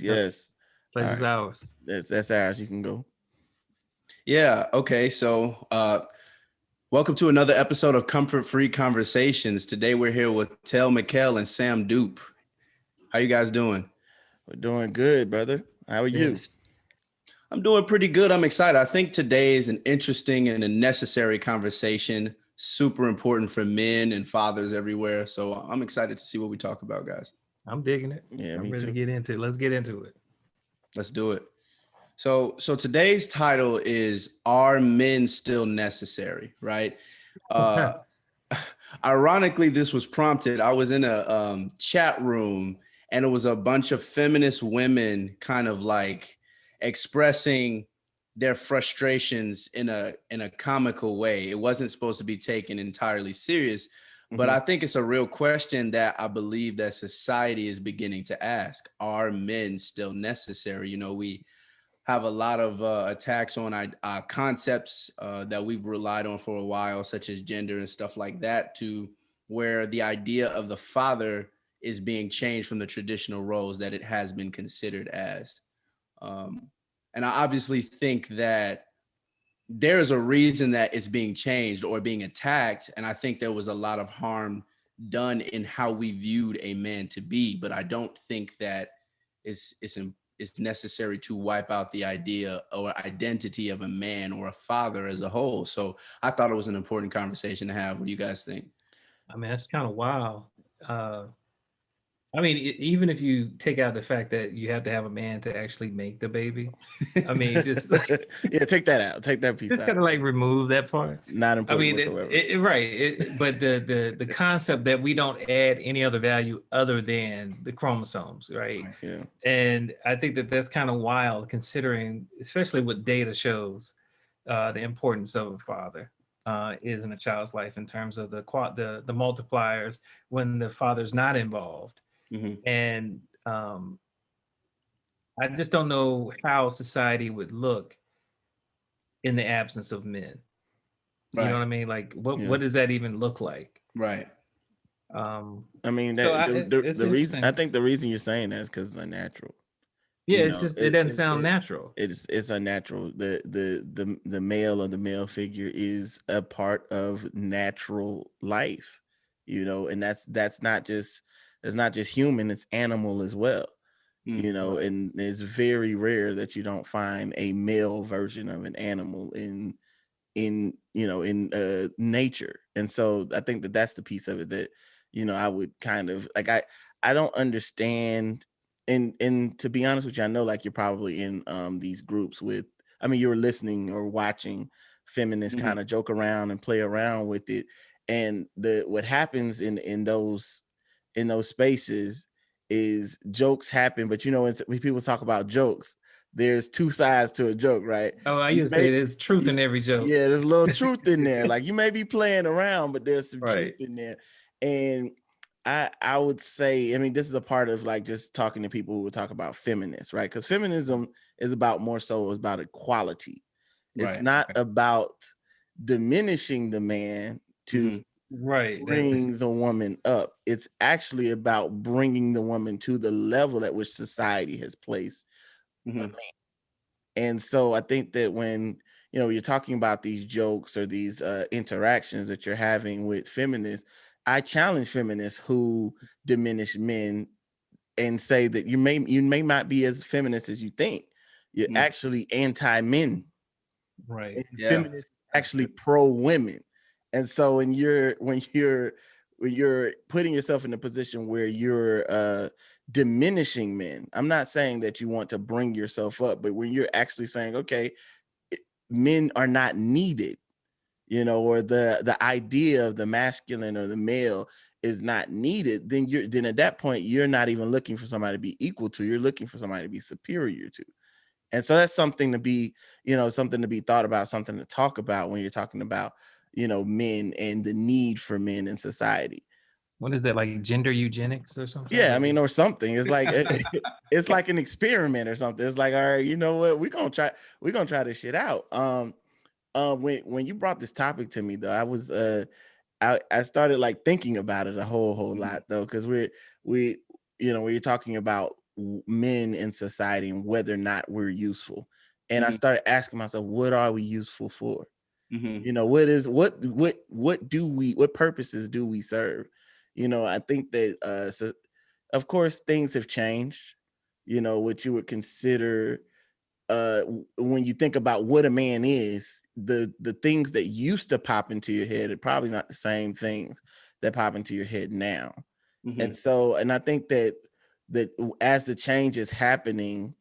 yes. All Pleasure's right, ours. that's ours. You can go. Yeah. Okay. So, welcome to another episode of Comfort Free Conversations. Today we're here with Tel McKell and Sam Dupe. How you guys doing? We're doing good, brother. How are you? Yes. I'm doing pretty good. I'm excited. I think today is an interesting and a necessary conversation. Super important for men and fathers everywhere. So I'm excited to see what we talk about, guys. I'm digging it. Yeah, I'm me ready to too. get into it. Let's get into it. Let's do it. So today's title is "Are Men Still Necessary?" Right? Uh, Ironically, this was prompted. I was in a chat room, and it was a bunch of feminist women, kind of like expressing their frustrations in a comical way. It wasn't supposed to be taken entirely serious, but Mhm. I think it's a real question that I believe that society is beginning to ask: Are men still necessary? We have a lot of attacks on concepts that we've relied on for a while, such as gender and stuff like that, to where the idea of the father is being changed from the traditional roles that it has been considered as. Um, and I obviously think that there's a reason that it's being changed or being attacked. And I think there was a lot of harm done in how we viewed a man to be, but I don't think that it's necessary to wipe out the idea or identity of a man or a father as a whole. So I thought it was an important conversation to have. What do you guys think? I mean, that's kind of wild. I mean, even if you take out the fact that you have to have a man to actually make the baby, I mean, just Yeah, take that out. Take that piece just kind out. of like remove that part. Not I important mean, whatsoever. right. But the concept that we don't add any other value other than the chromosomes, right? Yeah. And I think that that's kind of wild, considering, especially what data shows, the importance of a father is in a child's life in terms of the multipliers when the father's not involved. Mm-hmm. And I just don't know how society would look in the absence of men. You know Right. what I mean? Like, Yeah. what does that even look like? Right. Um, I mean so that I, the, it, the it's the reason I interesting. think the reason you're saying that is because it's unnatural. Yeah, it's just it It, doesn't it, sound it natural. it's unnatural. The male or the male figure is a part of natural life, and that's not just it's not just human, it's animal as well. Mm. Right. And it's very rare that you don't find a male version of an animal in nature. And so I think that that's the piece of it that I would kind of like. I don't understand. And to be honest with you, I know like you're probably in these groups with, I mean, you're listening or watching feminists Mm-hmm. kind of joke around and play around with it. And the what happens in those spaces is jokes happen. But when people talk about jokes, there's two sides to a joke, right? Oh, I You used to say may there's truth in every joke. Yeah, there's a little truth in there. Like, you may be playing around, but there's some truth Right. in there. And I would say, I mean, this is a part of like just talking to people who will talk about feminists, right? Because feminism is about more so about equality. It's Right. not about diminishing the man to Mm-hmm. Right. bring the woman up. It's actually about bringing the woman to the level at which society has placed a Mm-hmm. man. And so I think that when you're talking about these jokes or these interactions that you're having with feminists, I challenge feminists who diminish men and say that you may not be as feminist as you think. You're Mm. actually anti-men, Right. and Yeah. feminists That's actually good. pro-women. And so when you're putting yourself in a position where you're diminishing men, I'm not saying that you want to bring yourself up, but when you're actually saying, okay, men are not needed, or the idea of the masculine or the male is not needed, then at that point you're not even looking for somebody to be equal to, you're looking for somebody to be superior to. And so that's something to be thought about, something to talk about when you're talking about men and the need for men in society. What is that, like gender eugenics or something? Yeah, I Like mean, or it's something. It's like it's like an experiment or something. It's like, all right, you know what? We're gonna try this shit out. When you brought this topic to me though, I started like thinking about it a whole Mhm. lot though, because we when you're talking about men in society and whether or not we're useful. And I Mhm. started asking myself, what are we useful for? Mhm. What purposes do we serve? I think that so of course things have changed, what you would consider when you think about what a man is, the things that used to pop into your head are probably not the same things that pop into your head now. And Mhm. so, and I think that as the change is happening,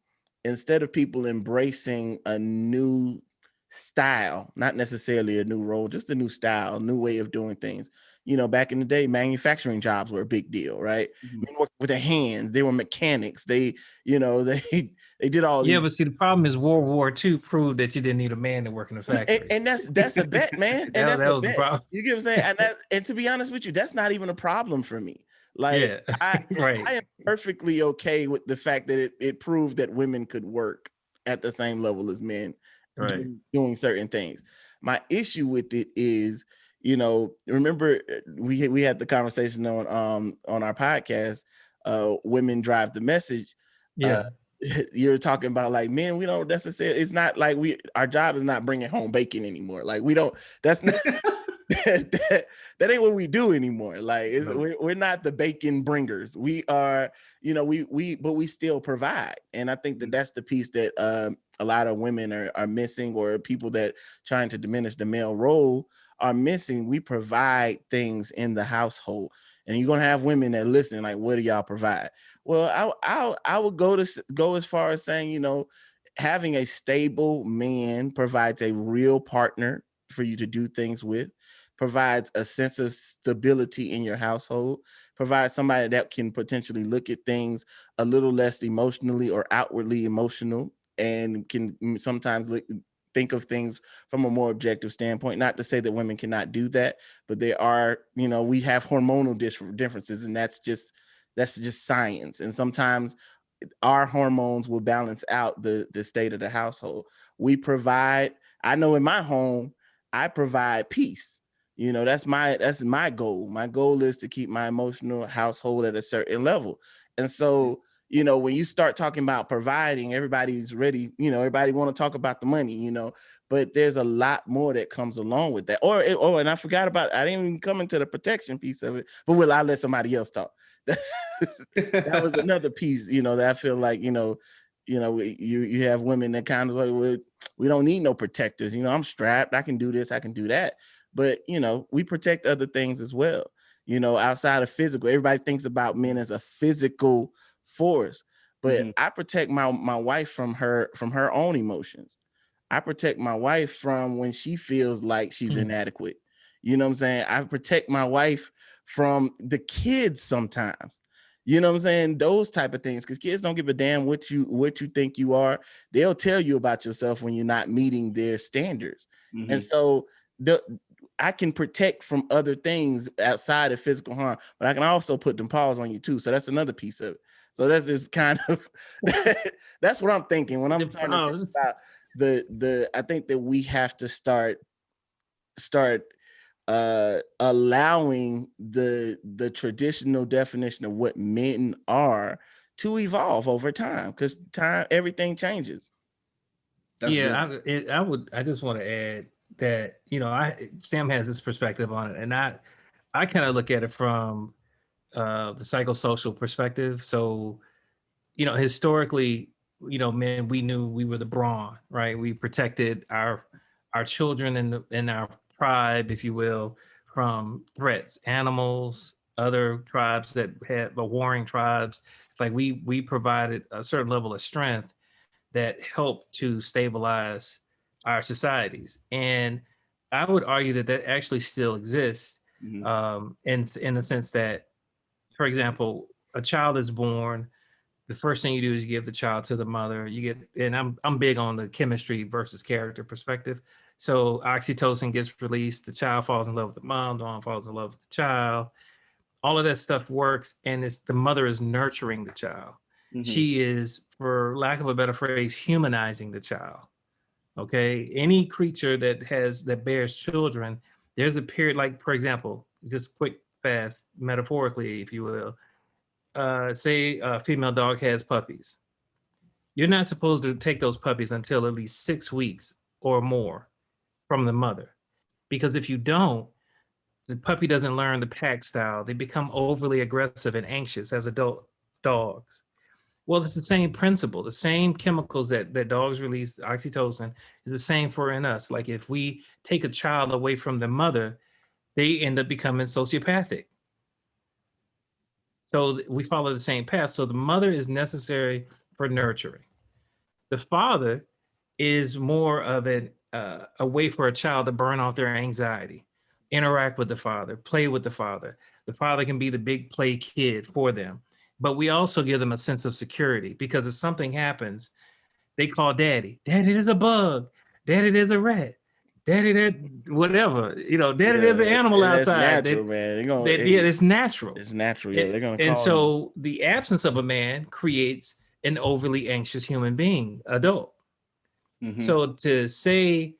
instead of people embracing a new style, not necessarily a new role, just a new style, new way of doing things. Back in the day, manufacturing jobs were a big deal, right? Mhm. Men worked with their hands, they were mechanics, they did all Yeah, these. but see, the problem is World War II proved that you didn't need a man to work in the And, factory. and that's a bet, man. And that that's a was the bet. problem. You get what I'm saying? And to be honest with you, that's not even a problem for me. Like Yeah, I right. I am perfectly okay with the fact that it proved that women could work at the same level as men Right. doing certain things. My issue with it is, remember we had the conversation on our podcast, Women Drive the Message. Uh Yeah. you're talking about like, men, we don't necessarily, it's not like our job is not bringing home bacon anymore. Like we don't, that's not that ain't what we do anymore. Like No. we're not the bacon bringers. We are, but we still provide. And I think that Mhm. that's the piece that a lot of women are missing, or people that trying to diminish the male role are missing. We provide things in the household. And you're gonna have women that are listening, like, what do y'all provide? Well, I would go as far as saying, having a stable man provides a real partner for you to do things with, provides a sense of stability in your household, provides somebody that can potentially look at things a little less emotionally or outwardly emotional, and can sometimes think of things from a more objective standpoint. Not to say that women cannot do that, but there are, we have hormonal differences, and that's just science. And sometimes our hormones will balance out the state of the household. We provide, I know in my home, I provide peace. That's my goal. My goal is to keep my emotional household at a certain level. And so, when you start talking about providing, everybody's ready, everybody want to talk about the money, but there's a lot more that comes along with that. And I forgot about, I didn't even come into the protection piece of it, but I'll let somebody else talk. That was another piece, that I feel like, you have women that kind of like, well, we don't need no protectors. I'm strapped. I can do this. I can do that. But, we protect other things as well, outside of physical. Everybody thinks about men as a physical force, but Mhm. I protect my wife from her own emotions. I protect my wife from when she feels like she's Hmm. inadequate. You know what I'm saying? I protect my wife from the kids sometimes. You know what I'm saying? Those type of things, because kids don't give a damn what you think you are. They'll tell you about yourself when you're not meeting their standards. And Mhm. so I can protect from other things outside of physical harm, but I can also put them paws on you too. So that's another piece of it. So that's just kind of that's what I'm thinking when I'm The trying to think problems. about the I think that we have to start allowing the traditional definition of what men are to evolve over time, because everything changes. That's good. Yeah, I just want to add that, Sam has this perspective on it, and I kind of look at it from the psychosocial perspective. So, historically, men, we knew we were the brawn, right? We protected our children and our tribe, if you will, from threats, animals, other tribes that had the warring tribes. It's like we provided a certain level of strength that helped to stabilize our societies. And I would argue that that actually still exists, Mhm. in the sense that, for example, a child is born. The first thing you do is you give the child to the mother. You get, and I'm big on the chemistry versus character perspective. So oxytocin gets released. The child falls in love with the mom. The mom falls in love with the child. All of that stuff works, and it's the mother is nurturing the child. Mhm. She is, for lack of a better phrase, humanizing the child. Okay, any creature that bears children, there's a period, like, for example, just quick, fast, metaphorically, if you will, say a female dog has puppies, you're not supposed to take those puppies until at least 6 weeks or more from the mother. Because if you don't, the puppy doesn't learn the pack style. They become overly aggressive and anxious as adult dogs. Well, it's the same principle. The same chemicals that dogs release, oxytocin, is the same for in us. Like if we take a child away from the mother, they end up becoming sociopathic. So we follow the same path. So the mother is necessary for nurturing. The father is more of a way for a child to burn off their anxiety, interact with the father, play with the father. The father can be the big play kid for them, but we also give them a sense of security, because if something happens, they call daddy. Daddy, there's a bug. Daddy, there's a rat. Daddy, that whatever. Daddy, there's an animal That's outside. natural, man. Yeah, it's natural. It's natural. Yeah, they're gonna And call. so the absence of a man creates an overly anxious human being, adult. Mhm. So to say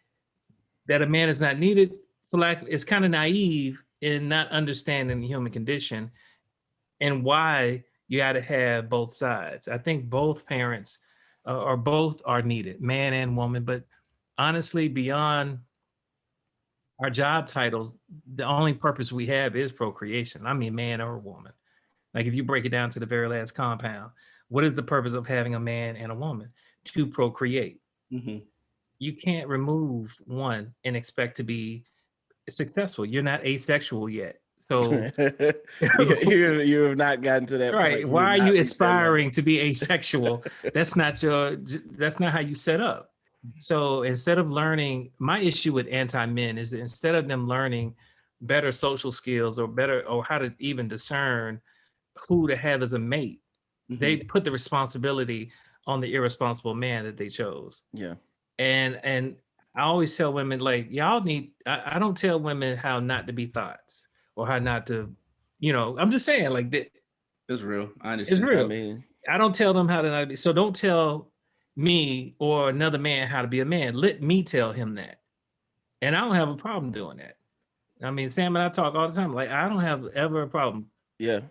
that a man is not needed, it's kind of naive in not understanding the human condition and why you got to have both sides. I think both parents or both are needed, man and woman. But honestly, beyond our job titles, the only purpose we have is procreation. I mean, man or woman. Like if you break it down to the very last compound, what is the purpose of having a man and a woman? To procreate. Mhm. You can't remove one and expect to be successful. You're not asexual yet. So you have not gotten to that right. point. Why have are not you reached that level. aspiring to be asexual? That's not how you set up. So instead of learning, my issue with anti-men is that instead of them learning better social skills or how to even discern who to have as a mate, they Mhm. put the responsibility on the irresponsible man that they chose. Yeah. And I always tell women, like, y'all need, I don't tell women how not to be thoughts or how not to, I'm just saying, like, that It's real. I it's understand. I real. mean, I don't tell them how to not be. So don't tell me or another man how to be a man. Let me tell him that. And I don't have a problem doing that. I mean, Sam and I talk all the time. Like, I don't have ever a problem yeah.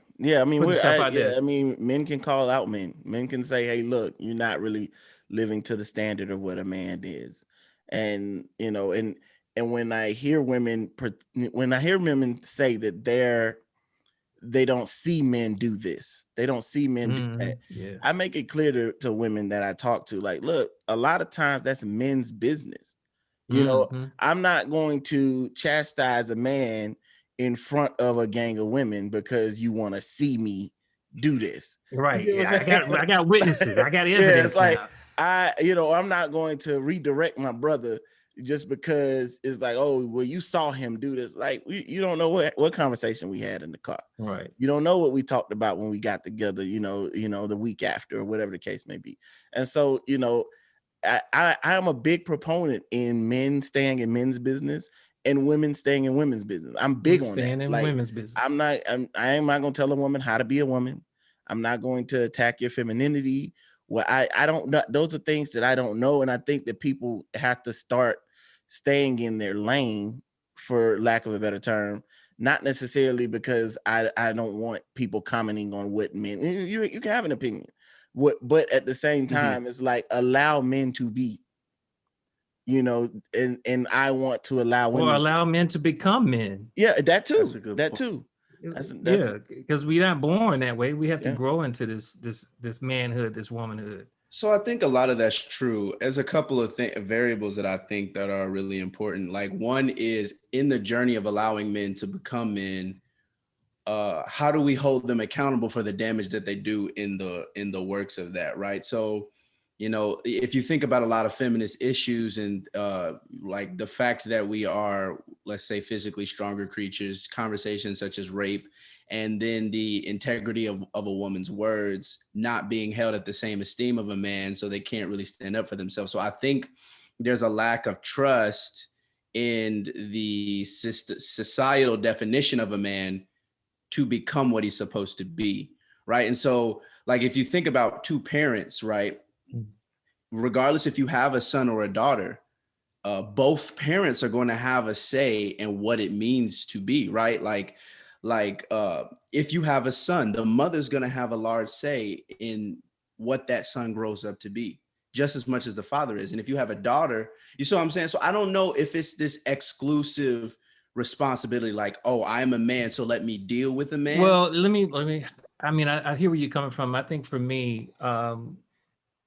I mean, putting stuff out there. I mean, men can call out men. Men can say, "Hey, look, you're not really living to the standard of what a man is." And and when I hear women say that they don't see men do this, they don't see men do that, Yeah. I make it clear to women that I talk to, like, look, a lot of times that's men's business. Mhm. I'm not going to chastise a man in front of a gang of women because you want to see me do this. Right. You know Yeah, what I'm saying? I got witnesses. I got Yeah, it's evidence like now. I'm not going to redirect my brother just because it's like, oh, well, you saw him do this. Like, you don't know what conversation we had in the car. Right. You don't know what we talked about when we got together, the week after or whatever the case may be. And so, I am a big proponent in men staying in men's business and women staying in women's business. I'm big on that. Staying in Like, women's business. I am not going to tell a woman how to be a woman. I'm not going to attack your femininity. Well, I don't know. Those are things that I don't know. And I think that people have to start staying in their lane, for lack of a better term, not necessarily because I don't want people commenting on what men, you can have an opinion. But at the same time, it's like, allow men to be, and I want to allow Or women allow men to become men. yeah, that too. That's a good That point. too. That's Yeah, because we're not born that way. We have to Yeah. grow into this manhood, this womanhood. So I think a lot of that's true. There's a couple of variables that I think that are really important. Like, one is in the journey of allowing men to become men, how do we hold them accountable for the damage that they do in the works of that, right? So, if you think about a lot of feminist issues and like the fact that we are, let's say, physically stronger creatures, conversations such as rape, and then the integrity of a woman's words not being held at the same esteem of a man, so they can't really stand up for themselves. So I think there's a lack of trust in the societal definition of a man to become what he's supposed to be, right? And so, like, if you think about two parents, right, regardless if you have a son or a daughter, both parents are going to have a say in what it means to be, right? Like, Like if you have a son, the mother's going to have a large say in what that son grows up to be, just as much as the father is. And if you have a daughter, you see what I'm saying? So I don't know if it's this exclusive responsibility, like, oh, I'm a man, so let me deal with a man. Well, I mean, I hear where you're coming from. I think for me,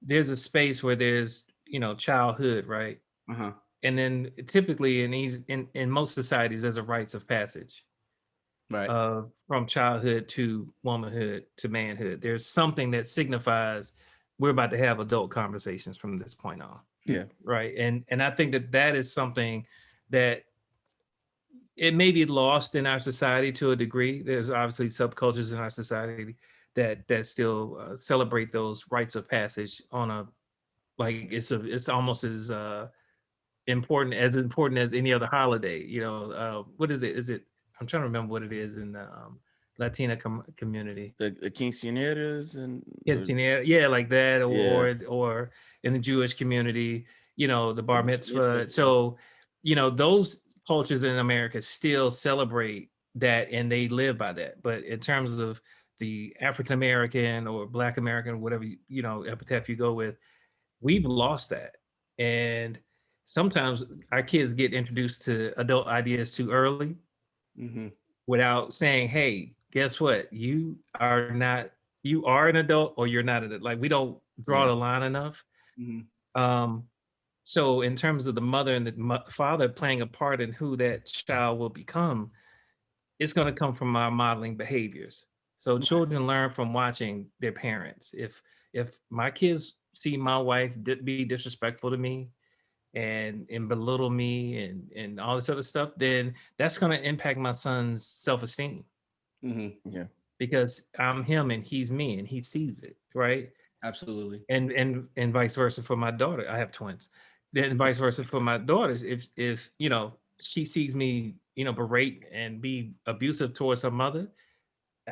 there's a space where there's, childhood, right? Uh-huh. And then typically in most societies, there's a rites of passage Right. from childhood to womanhood to manhood. There's something that signifies we're about to have adult conversations from this point on. Yeah. Right. And I think that is something that it may be lost in our society to a degree. There's obviously subcultures in our society that still celebrate those rites of passage on a, like, it's almost as important as any other holiday. What is it? Is it? I'm trying to remember what it is in the Latina community. The quinceañeras and Yeah, like that, yeah. or in the Jewish community, the bar mitzvah. So, those cultures in America still celebrate that and they live by that. But in terms of the African American or Black American, whatever epithet you go with, we've lost that. And sometimes our kids get introduced to adult ideas too early Mm-hmm. without saying, hey, guess what? You are an adult or you're not an adult. Like, we don't draw Yeah. the line enough. Mm-hmm. So in terms of the mother and the father playing a part in who that child will become, it's going to come from our modeling behaviors. So children learn from watching their parents. If my kids see my wife be disrespectful to me and belittle me and all this other stuff, then that's going to impact my son's self-esteem. Mm-hmm. Yeah. Because I'm him and he's me and he sees it, right? Absolutely. And vice versa for my daughter. I have twins. Then vice versa for my daughters. If she sees me, berate and be abusive towards her mother,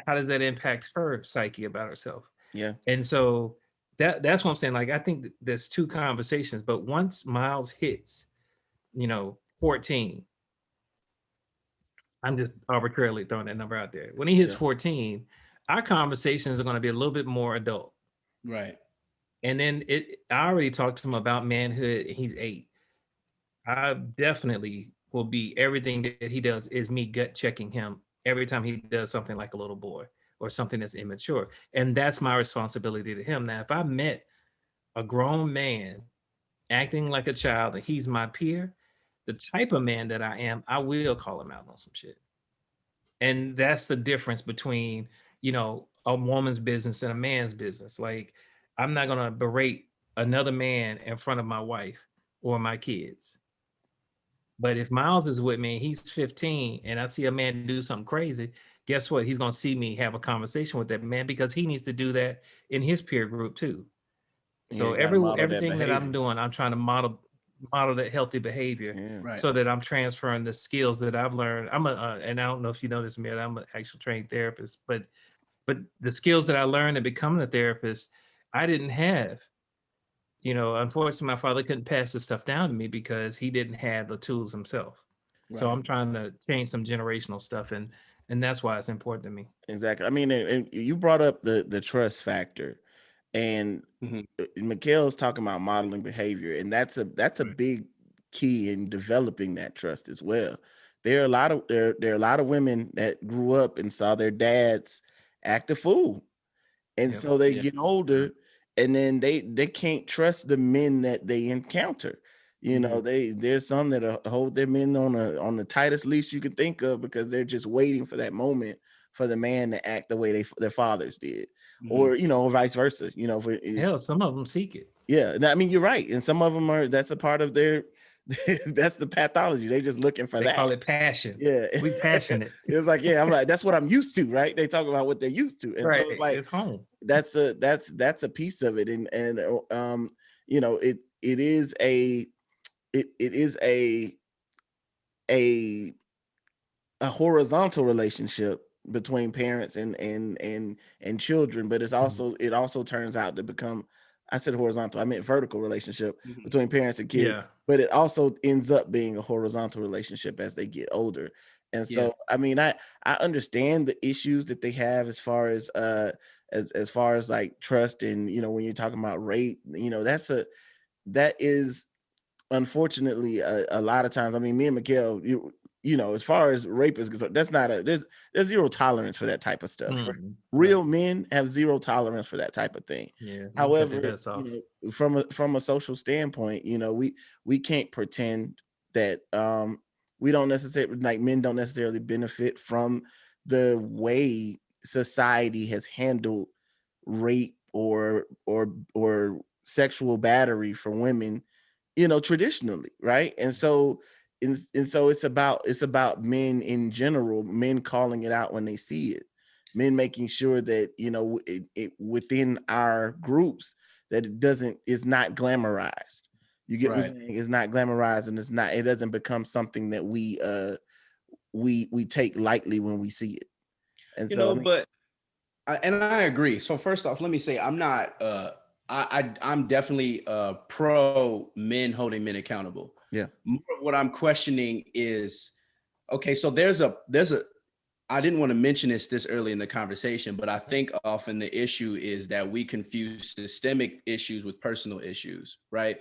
how does that impact her psyche about herself? Yeah. And so that's what I'm saying. Like, I think there's two conversations, but once Miles hits, 14, I'm just arbitrarily throwing that number out there. When he hits Yeah. 14, our conversations are going to be a little bit more adult. Right. And then I already talked to him about manhood. He's 8. I definitely will be, everything that he does is me gut checking him every time he does something like a little boy or something that's immature. And that's my responsibility to him. Now, if I met a grown man acting like a child and he's my peer, the type of man that I am, I will call him out on some shit. And that's the difference between, a woman's business and a man's business. Like, I'm not going to berate another man in front of my wife or my kids. But if Miles is with me, he's 15, and I see a man do something crazy, guess what? He's going to see me have a conversation with that man because he needs to do that in his peer group too. Yeah, So you gotta model that everything that I'm behavior. doing, I'm trying to model that healthy behavior, Yeah. Right. so that I'm transferring the skills that I've learned. And I don't know if you know this, Amir, I'm an actual trained therapist, but the skills that I learned in becoming a therapist, I didn't have. Unfortunately, my father couldn't pass this stuff down to me because he didn't have the tools himself. So Right. I'm trying to change some generational stuff, and that's why it's important to me. Exactly. I mean, and you brought up the trust factor, and Mm-hmm. Mikhail's talking about modeling behavior, and that's a Right. big key in developing that trust as well. There are a lot of there are a lot of women that grew up and saw their dads act a fool, and Yep. so they Yeah. get older, and then they can't trust the men that they encounter. There's some that hold their men on the tightest leash you can think of because they're just waiting for that moment for the man to act the way their fathers did, or Mm-hmm. or vice versa. Hell, some of them seek it. Yeah, I mean, you're right, and some of them that's a part of their that's the pathology. They just looking for They call that. it passion. Yeah. We passionate. It's like, yeah, I'm like, that's what I'm used to, right? They talk about what they're used to, and so Right. it's like It's home. that's a piece of it, and it is a horizontal relationship between parents and children, but it also turns out to become, I said horizontal, I meant vertical relationship Mm-hmm. between parents and kids, Yeah. but it also ends up being a horizontal relationship as they get older. And Yeah. so, I mean, I understand the issues that they have as far as far as like trust, and when you're talking about rape, that is unfortunately a lot of times. I mean, me and Mikhail, as far as rape is concerned, that's not there's zero tolerance for that type of stuff. Right. Real men have zero tolerance for that type of thing. Yeah, you can cut their However, heads off. from a social standpoint, we can't pretend that we don't necessarily, like, men don't necessarily benefit from the way society has handled rape or sexual battery for women, traditionally, right? And so it's about men in general, men calling it out when they see it, men making sure that within our groups that it's not glamorized. You get what I'm Right. saying? It's not glamorized, and it doesn't become something that we take lightly when we see it. And You so, I know, mean, but I agree. So first off, let me say I'm not I'm definitely pro men holding men accountable. yeah, More of what I'm questioning is, okay, so there's a I didn't want to mention this early in the conversation, but I think often the issue is that we confuse systemic issues with personal issues, right?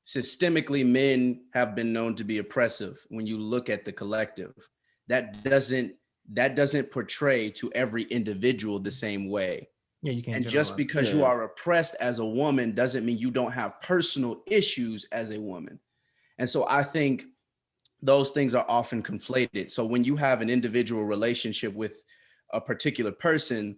Systemically, men have been known to be oppressive. When you look at the collective, that doesn't that doesn't portray to every individual the same way. Yeah, you can't And just generalize. because you yeah, are oppressed as a woman doesn't mean you don't have personal issues as a woman. And so I think those things are often conflated. So when you have an individual relationship with a particular person,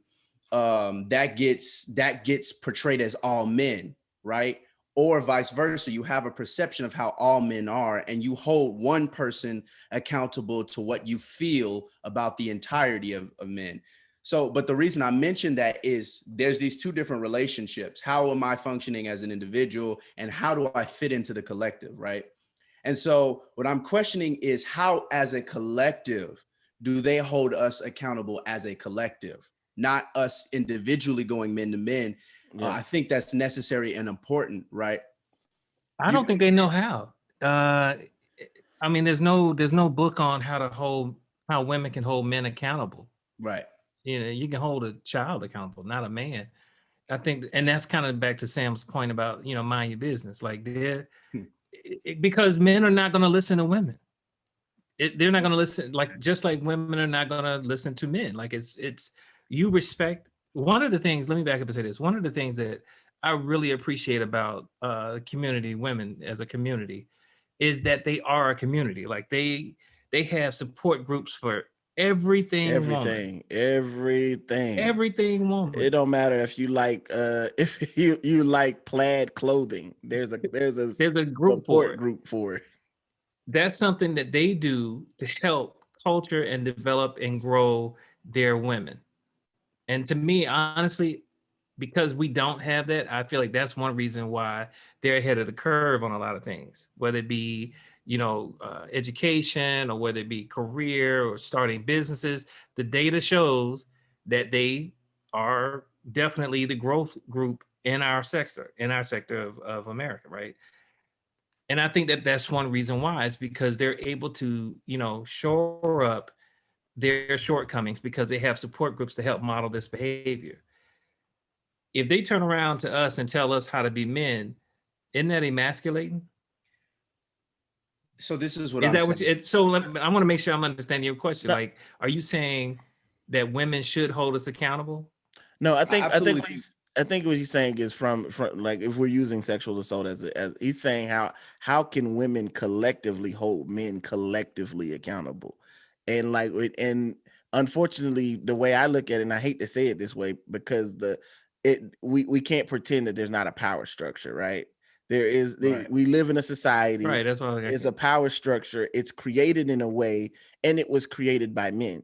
that gets portrayed as all men, right? Or vice versa. You have a perception of how all men are, and you hold one person accountable to what you feel about the entirety of men. So, but the reason I mentioned that is there's these two different relationships. How am I functioning as an individual, and how do I fit into the collective, right? And so what I'm questioning is how, as a collective, do they hold us accountable as a collective, not us individually going men to men? yeah. I think that's necessary and important, right? I You don't think they know how. Uh, I mean, there's no book on how women can hold men accountable. right, You can hold a child accountable, not a man. I think, and that's kind of back to Sam's point about mind your business. Like because men are not going to listen to women. They're not going to listen, like just like women are not going to listen to men. Like it's you respect. One of the things, let me back up and say this. One of the things that I really appreciate about community women as a community is that they are a community. Like they have support groups for everything woman, Everything. everything It woman. don't matter if you like if you like plaid clothing. There's a There's a group for support it. group for it. That's something that they do to help culture and develop and grow their women. And to me, honestly, because we don't have that, I feel like that's one reason why they're ahead of the curve on a lot of things, whether it be, education, or whether it be career or starting businesses. The data shows that they are definitely the growth group in our sector of America, right? And I think that that's one reason why is because they're able to, shore up their shortcomings because they have support groups to help model this behavior. If they turn around to us and tell us how to be men, isn't that emasculating? so this is what Is I'm that what saying. you, it's so I want to make sure I'm understanding your question. No, Like, are you saying that women should hold us accountable? no, I I think I think absolutely what he's I think what he's saying is from like, if we're using sexual assault as he's saying, how can women collectively hold men collectively accountable? And and unfortunately, the way I look at it, and I hate to say it this way, because we can't pretend that there's not a power structure, right? right, We live in a society. Right. That's why I It's a can't. power structure. It's created in a way, and it was created by men.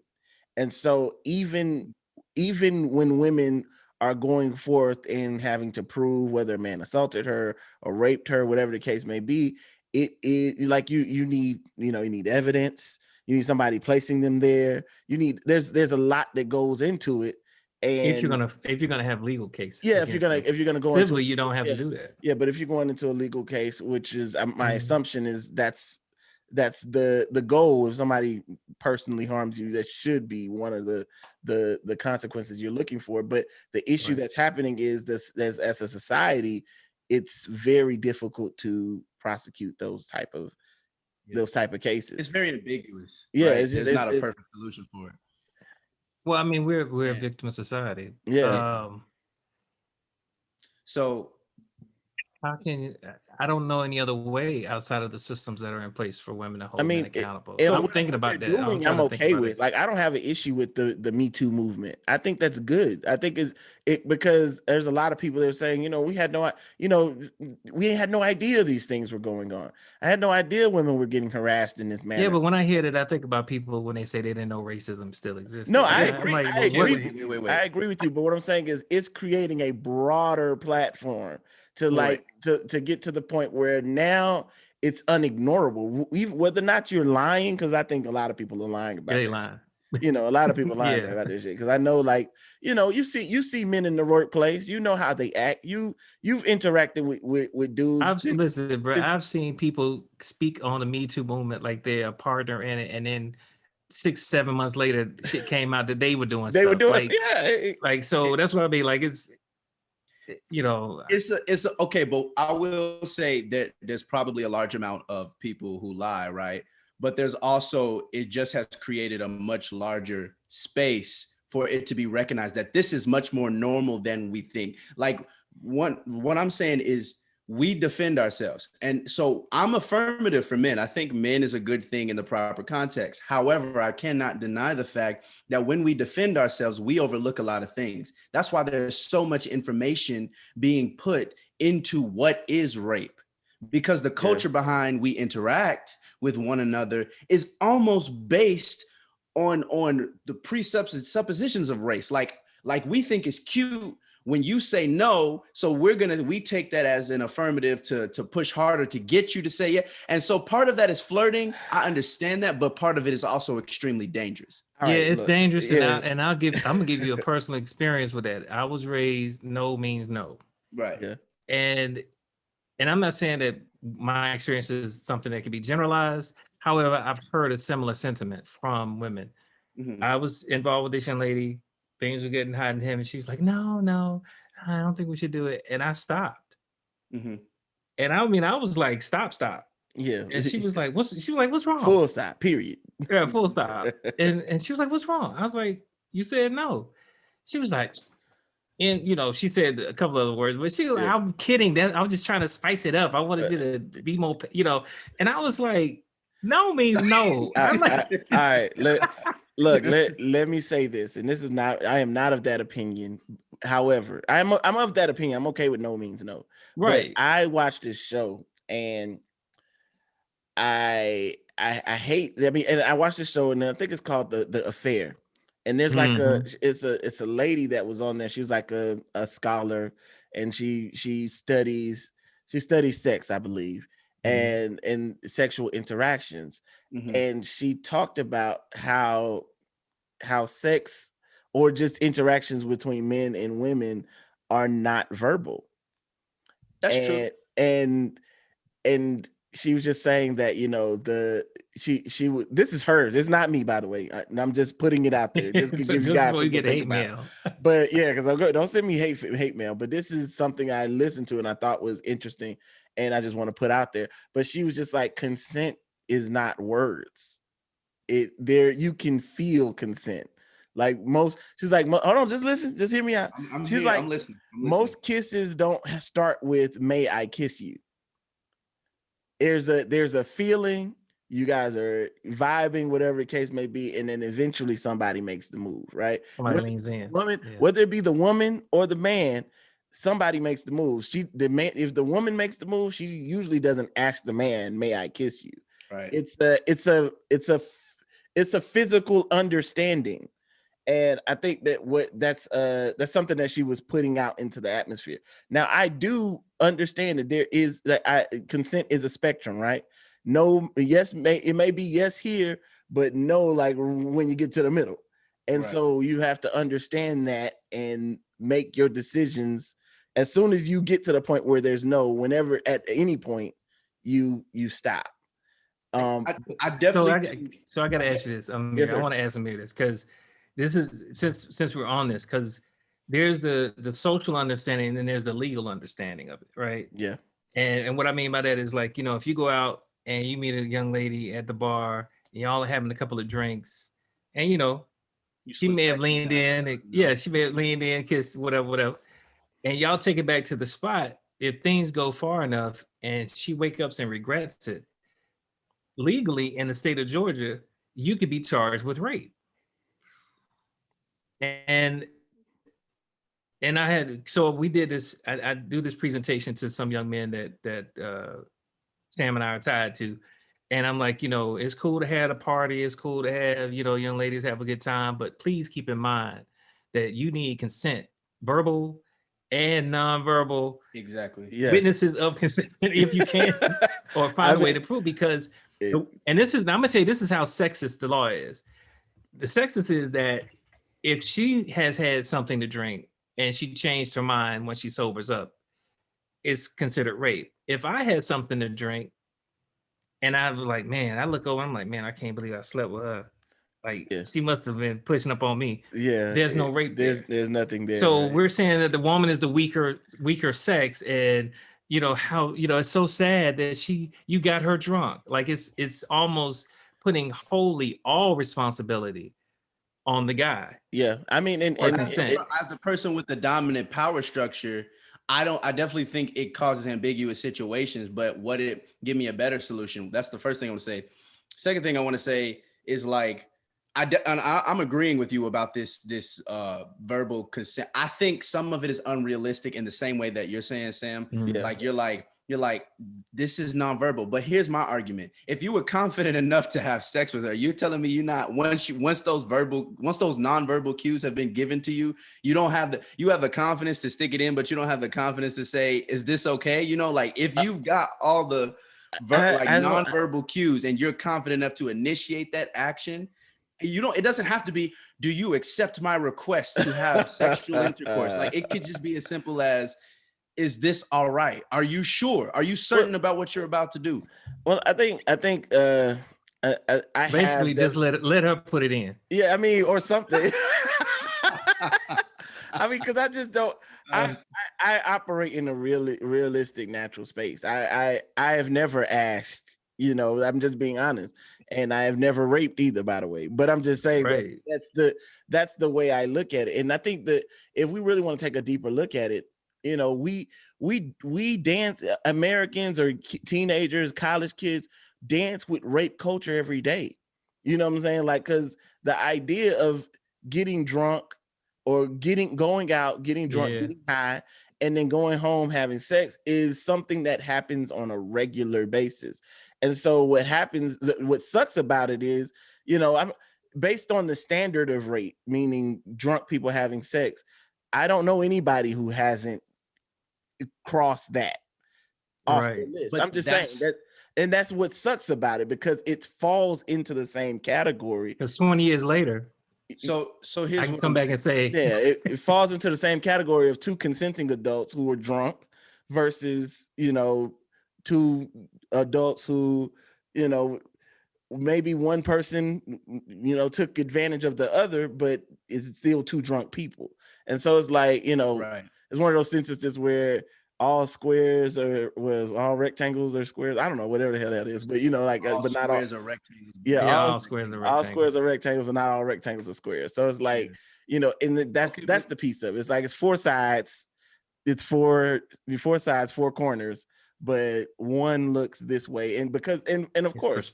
And so even when women are going forth and having to prove whether a man assaulted her or raped her, whatever the case may be, it is like you need, you need evidence. You need somebody placing them there. There's a lot that goes into it. And If you're gonna have legal cases yeah, if you're against gonna them, if you're gonna go into civilly, you don't have yeah, to do that. yeah, but if you're going into a legal case, which is my Mhm. assumption is that's that's the goal. If somebody personally harms you, that should be one of the consequences you're looking for. But the issue Right. that's happening is this, as a society, it's very difficult to prosecute those type of cases. It's very ambiguous, Yeah, right? it's just There's not a it's perfect solution for it. Well, I mean, we're a Yeah. victim of society. yeah. So How can you, I don't know any other way outside of the systems that are in place for women to I hold men mean, accountable. and I'm what thinking they're about that. I'm doing, trying I'm to think okay about with. it. Like, I don't have an issue with the Me Too movement. I think that's good. I think it because there's a lot of people that are saying, we had we had no idea these things were going on. I had no idea women were getting harassed in this Yeah, manner. but when I hear that, I think about people when they say they didn't know racism still No, existed. I I'm agree. like, I well, what? agree. wait. I agree with you. But what I'm saying is, it's creating a broader platform to Right. to get to the point where now it's unignorable. Whether or not you're lying, because I think a lot of people are lying Yeah, about they that. lying. A lot of people lying Yeah. about this shit. Because I know, like, you see men in the workplace. You know how they act. You've interacted with dudes. Listen, bro. Since I've seen people speak on the Me Too movement like they're a partner in it, and then 6-7 months later, shit came out that they were doing they were stuff. doing, yeah. Like so. That's what I mean. Like it's, you know, Okay, but I will say that there's probably a large amount of people who lie, right? But there's also, it just has created a much larger space for it to be recognized that this is much more normal than we think. Like, what I'm saying is, we defend ourselves. And so I'm affirmative for men. I think men is a good thing in the proper context. However, I cannot deny the fact that when we defend ourselves, we overlook a lot of things. That's why there's so much information being put into what is rape, because the culture behind we interact with one another is almost based on the presuppositions of race. Like we think it's cute when you say no, so we take that as an affirmative to push harder to get you to say yeah. And so part of that is flirting. I understand that, but part of it is also extremely dangerous. All yeah, right, it's look, dangerous. yeah, I'm gonna give you a personal experience with that. I was raised no means no, Right. yeah. and I'm not saying that my experience is something that can be generalized. However, I've heard a similar sentiment from women. Mhm. I was involved with this young lady. Things were getting hot and heavy. She was like, no, I don't think we should do it. And I stopped. Mhm. And I mean, I was like, stop. Yeah. And she was like, what's wrong? Full stop, period. Yeah, full stop. And she was like, what's wrong? I was like, you said no. She was like, and she said a couple other words, but she was like, Yeah. I'm kidding. That I was just trying to spice it up. I wanted you to be more, and I was like, no means no. I'm like, All right. Let me say this, and this is not. I am not of that opinion. However, I'm of that opinion. I'm okay with no means no. right. But I watched this show, and I hate. I mean, and I watched this show, and I think it's called the Affair. And there's like Mhm. it's a lady that was on there. She was like a scholar, and she studies sex, I believe, Mhm. and sexual interactions. Mhm. And she talked about how sex, or just interactions between men and women, are not verbal. That's true. And she was just saying that, she would, this is hers, it's not me, by the way, and I'm just putting it out there just to So give you just guys before you something get to think hate about. mail. But yeah, because don't send me hate mail, but this is something I listened to and I thought was interesting, and I just want to put out there. But she was just like, consent is not words. You can feel consent. Like she's like, hold on, just listen, just hear me out. I'm She's here. like, I'm listening. most kisses don't start with "may I kiss you." There's a feeling, you guys are vibing, whatever the case may be, and then eventually somebody makes the move, right? Somebody leans in. Yeah. Whether it be the woman or the man, somebody makes the move. If the woman makes the move, she usually doesn't ask the man, "May I kiss you?" Right. It's a physical understanding. And I think that's something that she was putting out into the atmosphere. Now, I do understand that consent is a spectrum, right? No, yes, it may be yes here, but no, like when you get to the middle. And Right. so you have to understand that and make your decisions as soon as you get to the point where there's no. Whenever, at any point, you stop. I definitely. So I got to ask you this. Yes, I sir. want to ask Amir this because this is since we're on this, because there's the social understanding and then there's the legal understanding of it, right? Yeah. And what I mean by that is, like, if you go out and you meet a young lady at the bar, and y'all are having a couple of drinks, and she may have leaned in, she may have leaned in, kissed, whatever, and y'all take it back to the spot. If things go far enough and she wakes up and regrets it, legally in the state of Georgia, you could be charged with rape. And so we did this. I do this presentation to some young men that Sam and I are tied to, and I'm like, it's cool to have a party, it's cool to have young ladies have a good time, but please keep in mind that you need consent, verbal and nonverbal. Exactly. Yes. Witnesses of consent, if you can, or find a way to prove. Because, and this is, I'm gonna tell you, this is how sexist the law is. The sexist is that if she has had something to drink and she changed her mind when she sobers up, it's considered rape. If I had something to drink and I was like, man, I look over, I'm like, man, I can't believe I slept with her. Like, she must have been pushing up on me. Yeah. There's no rape there. There's nothing there. So we're saying that the woman is the weaker sex, and how it's so sad that you got her drunk. Like, it's almost putting wholly all responsibility on the guy. Yeah, I mean, and as the person with the dominant power structure, I definitely think it causes ambiguous situations, but give me a better solution. That's the first thing I want to say. Second thing I want to say is, like, I'm agreeing with you about this verbal consent. I think some of it is unrealistic in the same way that you're saying, Sam. Yeah. Like, you're like, this is nonverbal. But here's my argument. If you were confident enough to have sex with her, you're telling me you're not, once those nonverbal cues have been given to you, you have the confidence to stick it in, but you don't have the confidence to say, is this okay? Like, if you've got all the nonverbal cues and you're confident enough to initiate that action, it doesn't have to be, do you accept my request to have sexual intercourse? Like, it could just be as simple as, is this all right? Are you sure? Are you certain about what you're about to do? Well, I think I basically just let her put it in. Yeah, I mean, or something. I mean, because I just don't. I operate in a realistic, natural space. I have never asked. I'm just being honest, and I have never raped either, by the way. But I'm just saying that that's the way I look at it. And I think that if we really want to take a deeper look at it, we dance. Americans or teenagers, college kids dance with rape culture every day. You know what I'm saying? Like, because the idea of getting drunk or going out, getting drunk, getting high, and then going home having sex is something that happens on a regular basis. And so what sucks about it is, I'm based on the standard of rape, meaning drunk people having sex. I don't know anybody who hasn't crossed that off the list. But I'm just saying that, and that's what sucks about it, because it falls into the same category. Because 20 years later, so here's I can come back and say, it falls into the same category of two consenting adults who were drunk versus two adults who maybe one person took advantage of the other, but is still two drunk people. And so it's like, it's one of those instances where all squares all rectangles are squares. I don't know, whatever the hell that is, but but not all are rectangles. Yeah, all squares are rectangles. All squares are rectangles, but not all rectangles are squares. So it's like, and that's the piece of it. It's like, it's four sides. It's four sides, four corners, but one looks this way. And because, and of course,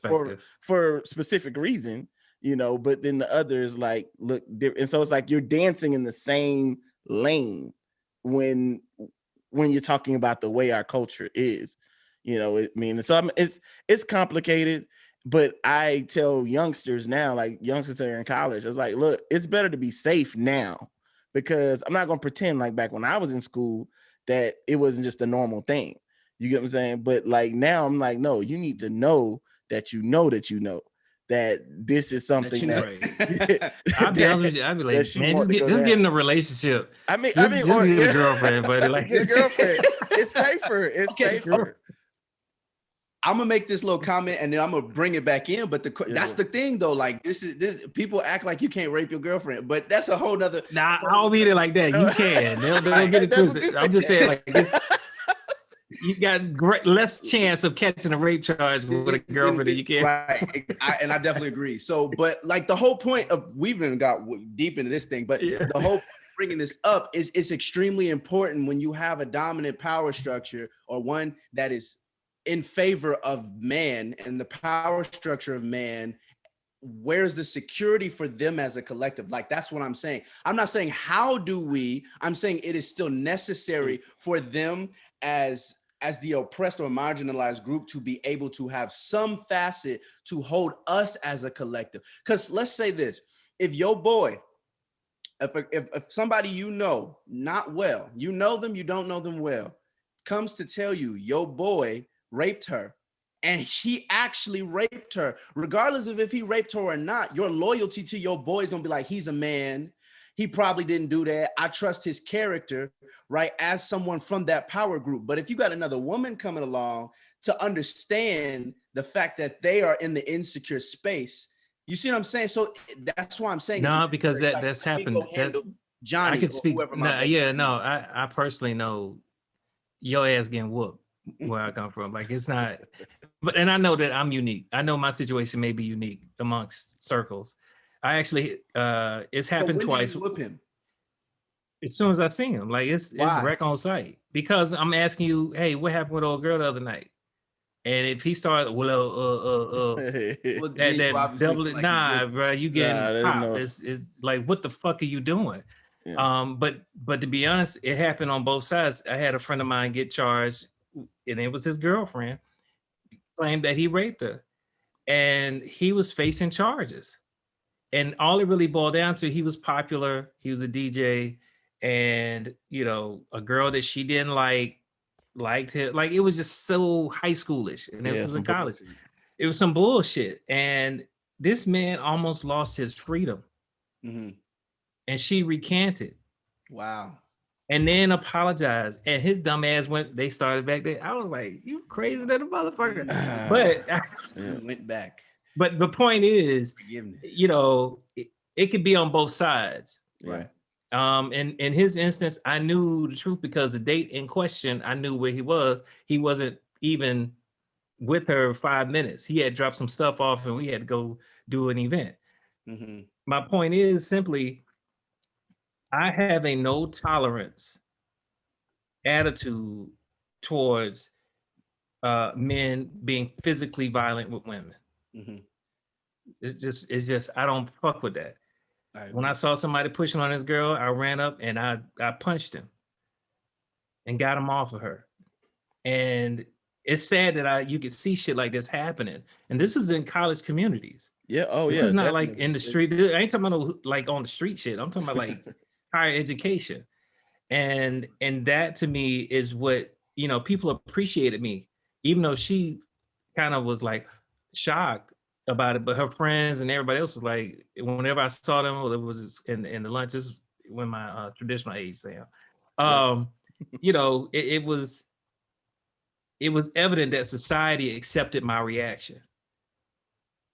for specific reason, but then the others like look different. And so it's like you're dancing in the same lane when you're talking about the way our culture is, so it's complicated. But I tell youngsters now, like youngsters that are in college, it's like, look, it's better to be safe now, because I'm not going to pretend like back when I was in school that it wasn't just a normal thing. You get what I'm saying? But like now I'm like, no, you need to know that that this is something I'll be honest with you. I'd be like, man, just get in a relationship. I mean, get a girlfriend, buddy. Like, get a girlfriend. It's safer. It's safer. I'm gonna make this little comment and then I'm gonna bring it back in. But that's the thing though. Like this people act like you can't rape your girlfriend, but that's a whole nother. Nah, I don't mean it like that. You can. They'll get it That's what twisted. you I'm just saying, like, said. you got less chance of catching a rape charge with a girlfriend than you can. Right. And I definitely agree. So, but like the whole point of, we've even got deep into this thing, but the whole point of bringing this up is it's extremely important when you have a dominant power structure, or one that is in favor of man, and the power structure of man, where's the security for them as a collective? Like, that's what I'm saying. I'm not saying how do we, I'm saying it is still necessary for them as the oppressed or marginalized group to be able to have some facet to hold us as a collective. Because let's say this, if your boy, if somebody you know not well, you know them, you don't know them well, comes to tell you your boy raped her, and he actually raped her, regardless of if he raped her or not, your loyalty to your boy is gonna be like, he's a man, he probably didn't do that, I trust his character, right? As someone from that power group. But if you got another woman coming along to understand the fact that they are in the insecure space, you see what I'm saying? So that's why I'm saying, no, because that's happened. Johnny, I could speak. No, I personally know your ass getting whooped where I come from. Like, it's not, but, and I know that I'm unique. I know my situation may be unique amongst circles. I actually, it's happened twice. Do you whoop him? As soon as I see him, like, it's wreck on sight, because I'm asking you, hey, what happened with old girl the other night? And if he started, that double, like, nah, bro, you getting popped. It's like, what the fuck are you doing? Yeah. But to be honest, it happened on both sides. I had a friend of mine get charged, and it was his girlfriend, claimed that he raped her, and he was facing charges. And all it really boiled down to, he was popular, he was a DJ, and a girl that she didn't liked him. Like, it was just so high schoolish, and this was in college. It was some bullshit, and this man almost lost his freedom. Mm-hmm. And she recanted. Wow. And then apologized, and his dumb ass they started back there. I was like, you crazy little motherfucker. But went back. But the point is, it could be on both sides. Right. In his instance, I knew the truth because the date in question, I knew where he was. He wasn't even with her 5 minutes. He had dropped some stuff off, and we had to go do an event. Mm-hmm. My point is simply, I have a no tolerance attitude towards men being physically violent with women. Mm-hmm. It's just I don't fuck with that. When I saw somebody pushing on this girl, I ran up and I punched him and got him off of her. And it's sad that you could see shit like this happening. And this is in college communities. Yeah. Oh, this yeah. This is not like in the street. I ain't talking about like on the street shit. I'm talking about like higher education. And that to me is what, people appreciated me, even though she kind of was like shocked about it, but her friends and everybody else was like, whenever I saw them, it was in the lunches when my traditional age, Sam. It was evident that society accepted my reaction.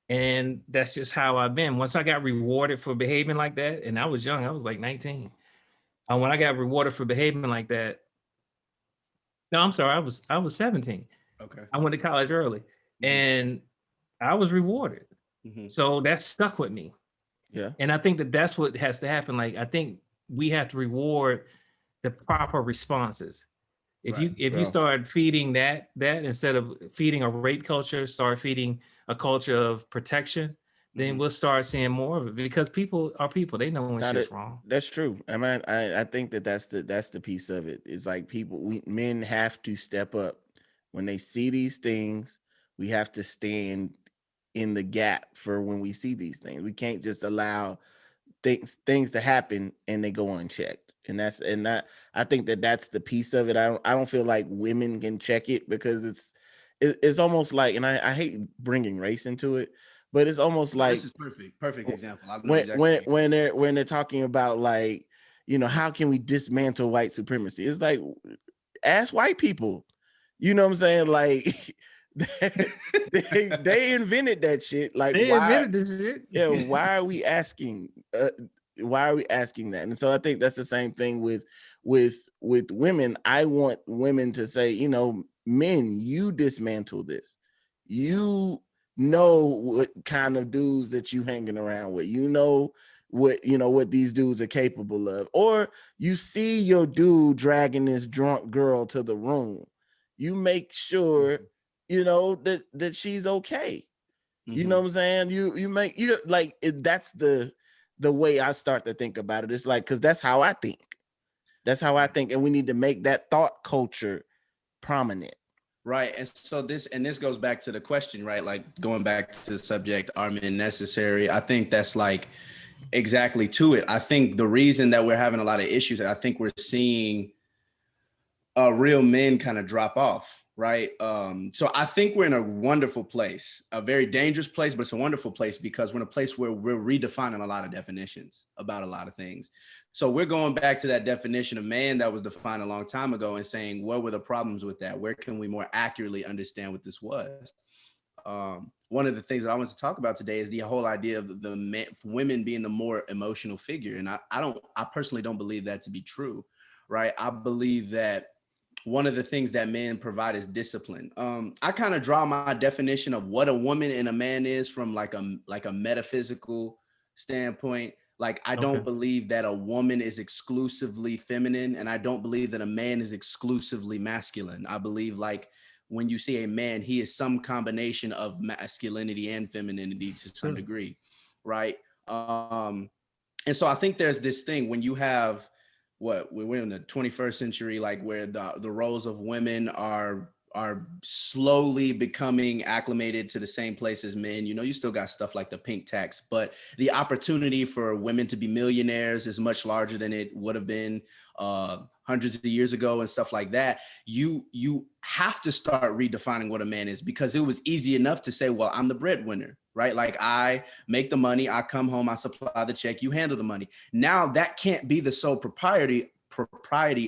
And that's just how I've been. Once I got rewarded for behaving like that, and I was young, I was like 19. When I got rewarded for behaving like that, no, I'm sorry, I was 17. Okay. I went to college early, and I was rewarded. Mm-hmm. So that stuck with me. Yeah. And I think that's what has to happen. Like, I think we have to reward the proper responses. If you start feeding that instead of feeding a rape culture, start feeding a culture of protection, then we'll start seeing more of it, because people are people. They know when shit's wrong. That's true. I mean, I think that's the piece of it. It's like men have to step up when they see these things. We have to stand in the gap for when we see these things. We can't just allow things to happen and they go unchecked. And I think that's the piece of it. I don't feel like women can check it, because it's almost like, and I hate bringing race into it, but it's almost like, this is perfect example. When they're talking about, like, how can we dismantle white supremacy? It's like, ask white people. You know what I'm saying? Like, They invented that shit. Like, They why? invented this shit. Yeah, why are we asking? Why are we asking that? And so I think that's the same thing with women. I want women to say, you know, men, you dismantle this. You know what kind of dudes that you hanging around with. You know what these dudes are capable of. Or you see your dude dragging this drunk girl to the room. You make sure you know that she's okay. You know what I'm saying? You make you like it, that's the way I start to think about it. It's like, because that's how I think. That's how I think, and we need to make that thought culture prominent. Right. And so this goes back to the question, right? Like going back to the subject, are men necessary? I think that's like exactly to it. I think the reason that we're having a lot of issues, I think we're seeing real men kind of drop off, right? So I think we're in a wonderful place, a very dangerous place, but it's a wonderful place because we're in a place where we're redefining a lot of definitions about a lot of things. So we're going back to that definition of man that was defined a long time ago and saying, what were the problems with that? Where can we more accurately understand what this was? One of the things that I want to talk about today is the whole idea of the men, women being the more emotional figure. And I personally don't believe that to be true, right? I believe that one of the things that men provide is discipline. I kind of draw my definition of what a woman and a man is from like a metaphysical standpoint. Like, I don't believe that a woman is exclusively feminine, and I don't believe that a man is exclusively masculine. I believe, like, when you see a man, he is some combination of masculinity and femininity to some degree, right? And so I think there's this thing when you have we're in the 21st century, like where the roles of women are slowly becoming acclimated to the same place as men. You know, you still got stuff like the pink tax, but the opportunity for women to be millionaires is much larger than it would have been hundreds of years ago and stuff like that. You have to start redefining what a man is, because it was easy enough to say, well, I'm the breadwinner, right? Like, I make the money, I come home, I supply the check, you handle the money. Now that can't be the sole propriety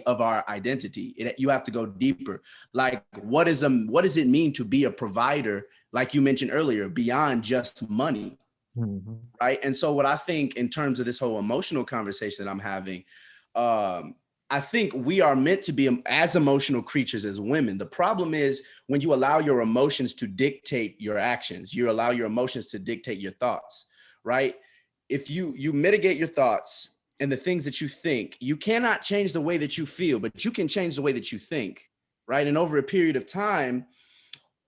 of our identity. You have to go deeper. Like, what does it mean to be a provider, like you mentioned earlier, beyond just money? Right. And so what I think in terms of this whole emotional conversation that I'm having, I think we are meant to be as emotional creatures as women. The problem is when you allow your emotions to dictate your actions, you allow your emotions to dictate your thoughts, right? If you mitigate your thoughts and the things that you think, you cannot change the way that you feel, but you can change the way that you think, right? And over a period of time,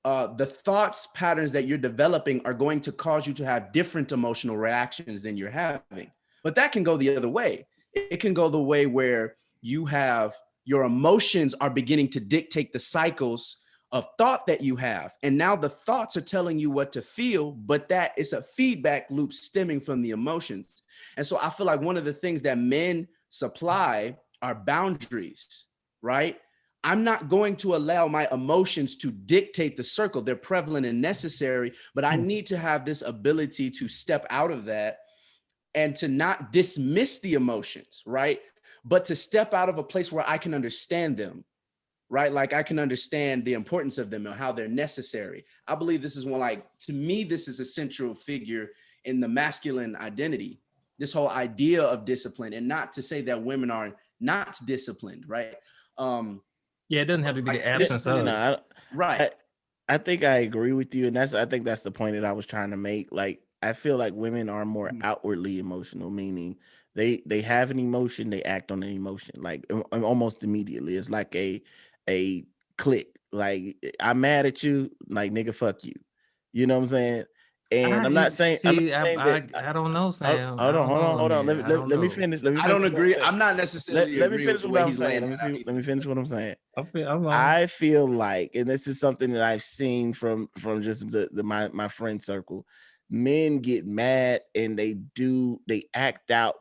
the thoughts patterns that you're developing are going to cause you to have different emotional reactions than you're having. But that can go the other way. It can go the way where you have your emotions are beginning to dictate the cycles of thought that you have. And now the thoughts are telling you what to feel, but that is a feedback loop stemming from the emotions. And so I feel like one of the things that men supply are boundaries, right? I'm not going to allow my emotions to dictate the circle. They're prevalent and necessary, but I need to have this ability to step out of that and to not dismiss the emotions, right? But to step out of a place where I can understand them, right? Like, I can understand the importance of them and how they're necessary. I believe this is one, like, to me, this is a central figure in the masculine identity, this whole idea of discipline, and not to say that women are not disciplined, right? Yeah, it doesn't have to be the absence of. Right. I think I agree with you, and I think that's the point that I was trying to make. Like, I feel like women are more outwardly emotional, meaning they have an emotion, they act on an emotion, like almost immediately. It's like a click. Like, I'm mad at you, like, nigga, fuck you. You know what I'm saying? And I'm not saying that. I don't know, Sam. Hold on. Yeah, Let me finish. I don't agree. I'm not necessarily let me agree finish with the what way I'm he's saying. laying Let me finish what I'm saying. I'm I feel like, and this is something that I've seen from just my friend circle, men get mad and they act out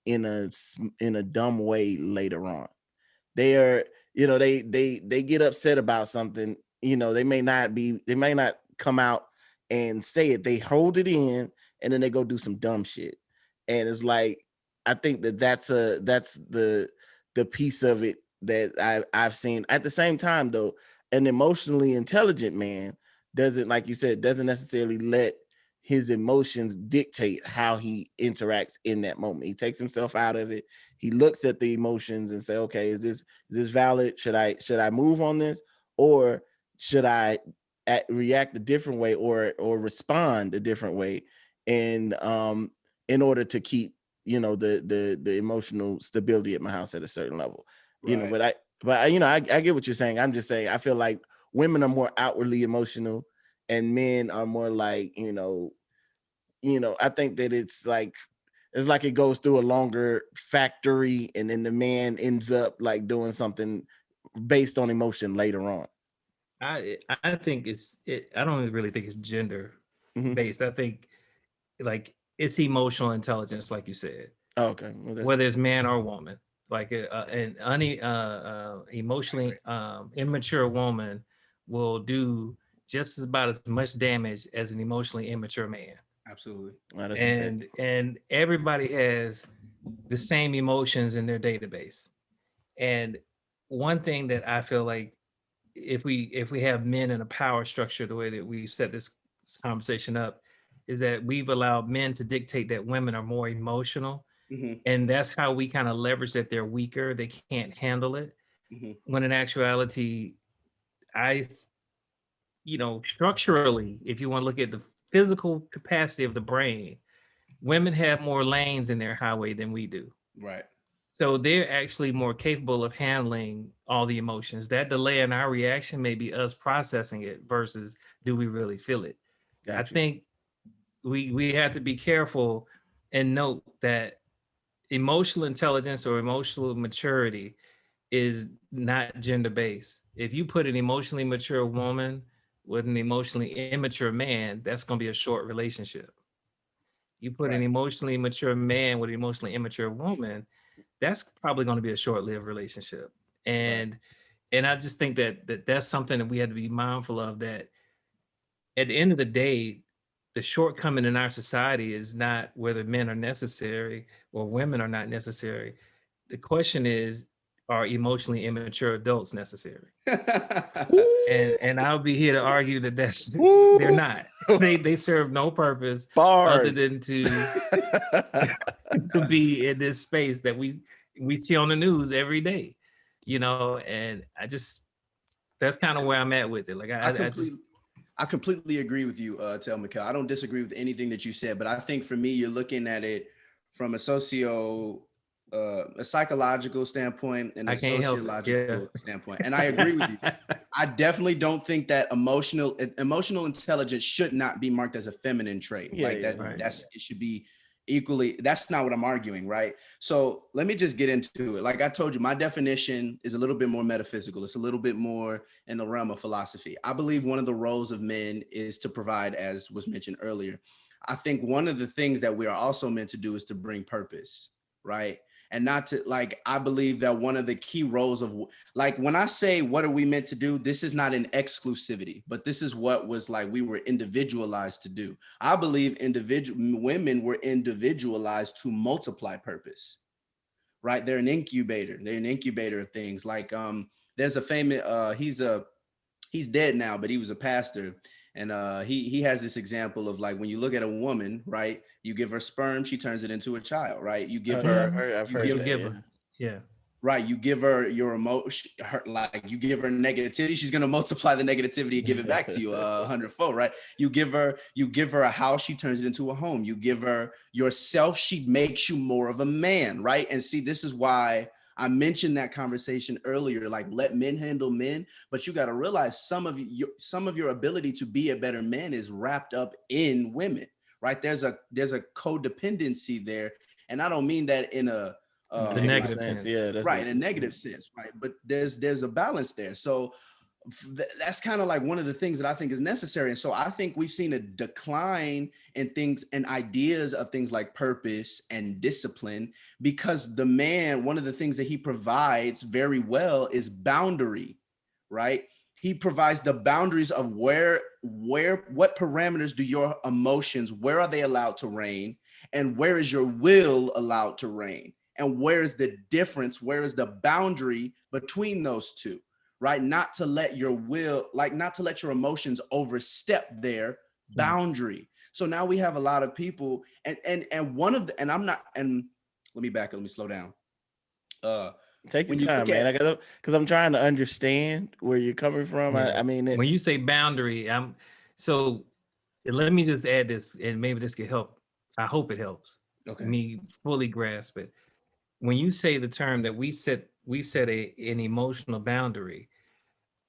in a dumb way later on. They are, they get upset about something, they may not come out and say it. They hold it in and then they go do some dumb shit. And it's like, I think that's the piece of it that I've seen. At the same time, though, an emotionally intelligent man doesn't, like you said, doesn't necessarily let his emotions dictate how he interacts in that moment. He takes himself out of it. He looks at the emotions and say, okay, is this valid? Should I move on this, or should I react a different way, or respond a different way, and in order to keep, the emotional stability at my house at a certain level. Right. I get what you're saying. I'm just saying I feel like women are more outwardly emotional and men are more like, I think that it's like it goes through a longer factory, and then the man ends up like doing something based on emotion later on. I think I don't really think it's gender Mhm. based. I think like it's emotional intelligence, like you said, Oh, okay. Well, whether it's man or woman. Like an emotionally immature woman will do just about as much damage as an emotionally immature man. Absolutely. that's a fact. And everybody has the same emotions in their database. And one thing that I feel like if we have men in a power structure, the way that we set this conversation up, is that we've allowed men to dictate that women are more emotional, Mm-hmm. and that's how we kind of leverage that they're weaker, they can't handle it. Mm-hmm. When in actuality, I, structurally, if you want to look at the physical capacity of the brain, women have more lanes in their highway than we do. Right. So they're actually more capable of handling all the emotions. That delay in our reaction may be us processing it versus do we really feel it. I Got you. think we have to be careful and note that emotional intelligence or emotional maturity is not gender based. If you put an emotionally mature woman with an emotionally immature man, that's going to be a short relationship. You put an Right. emotionally mature man with an emotionally immature woman, that's probably going to be a short-lived relationship. Right. And I just think that's something that we have to be mindful of, that at the end of the day, the shortcoming in our society is not whether men are necessary or women are not necessary. The question is, are emotionally immature adults necessary? And I'll be here to argue that they're not. They serve no purpose other Bars. than to be in this space that we see on the news every day, and that's kind of where I'm at with it. Like I I completely just I completely agree with you, Tel Mikkel. I don't disagree with anything that you said, but I think for me, you're looking at it from a psychological standpoint and a I can't help it. Yeah. sociological standpoint. And I agree with you. I definitely don't think that emotional intelligence should not be marked as a feminine trait. Yeah, Like yeah, that, right. it should be equally. That's not what I'm arguing, right? So let me just get into it. Like I told you, my definition is a little bit more metaphysical. It's a little bit more in the realm of philosophy. I believe one of the roles of men is to provide, as was mentioned earlier. I think one of the things that we are also meant to do is to bring purpose, right? And not to, like, I believe that one of the key roles of, like, when I say what are we meant to do, this is not an exclusivity, but this is what was like we were individualized to do. I believe women were individualized to multiply purpose, right? They're an incubator. They're an incubator of things. Like there's a famous he's dead now, but he was a pastor. And he has this example of, like, when you look at a woman, right, you give her sperm, she turns it into a child, right? You give her, I've you heard give, that. Give Yeah. her. Yeah. right, you give her your emotion, like you give her negativity, she's gonna multiply the negativity and give it back to you 100-fold, right? You give her a house, she turns it into a home. You give her yourself, she makes you more of a man, right? And see, this is why I mentioned that conversation earlier, like, let men handle men, but you got to realize some of your ability to be a better man is wrapped up in women, right? There's a codependency there, and I don't mean that in a The negative sense. Yeah, that's right, in a negative sense, right? But there's a balance there. So that's kind of like one of the things that I think is necessary. And so I think we've seen a decline in things and ideas of things like purpose and discipline, because the man, one of the things that he provides very well is boundary, right? He provides the boundaries of what parameters do your emotions, where are they allowed to reign, and where is your will allowed to reign, and where is the difference, where is the boundary between those two, right? Not to let your will, like not to let your emotions overstep their boundary. So now we have a lot of people, and one of the, and I'm not, and let me slow down. Take your When you time, look man. at, Because I'm trying to understand where you're coming from. Yeah. I mean, When you say boundary, so let me just add this, and maybe this could help. I hope it helps okay, me fully grasp it. When you say the term that we set an emotional boundary,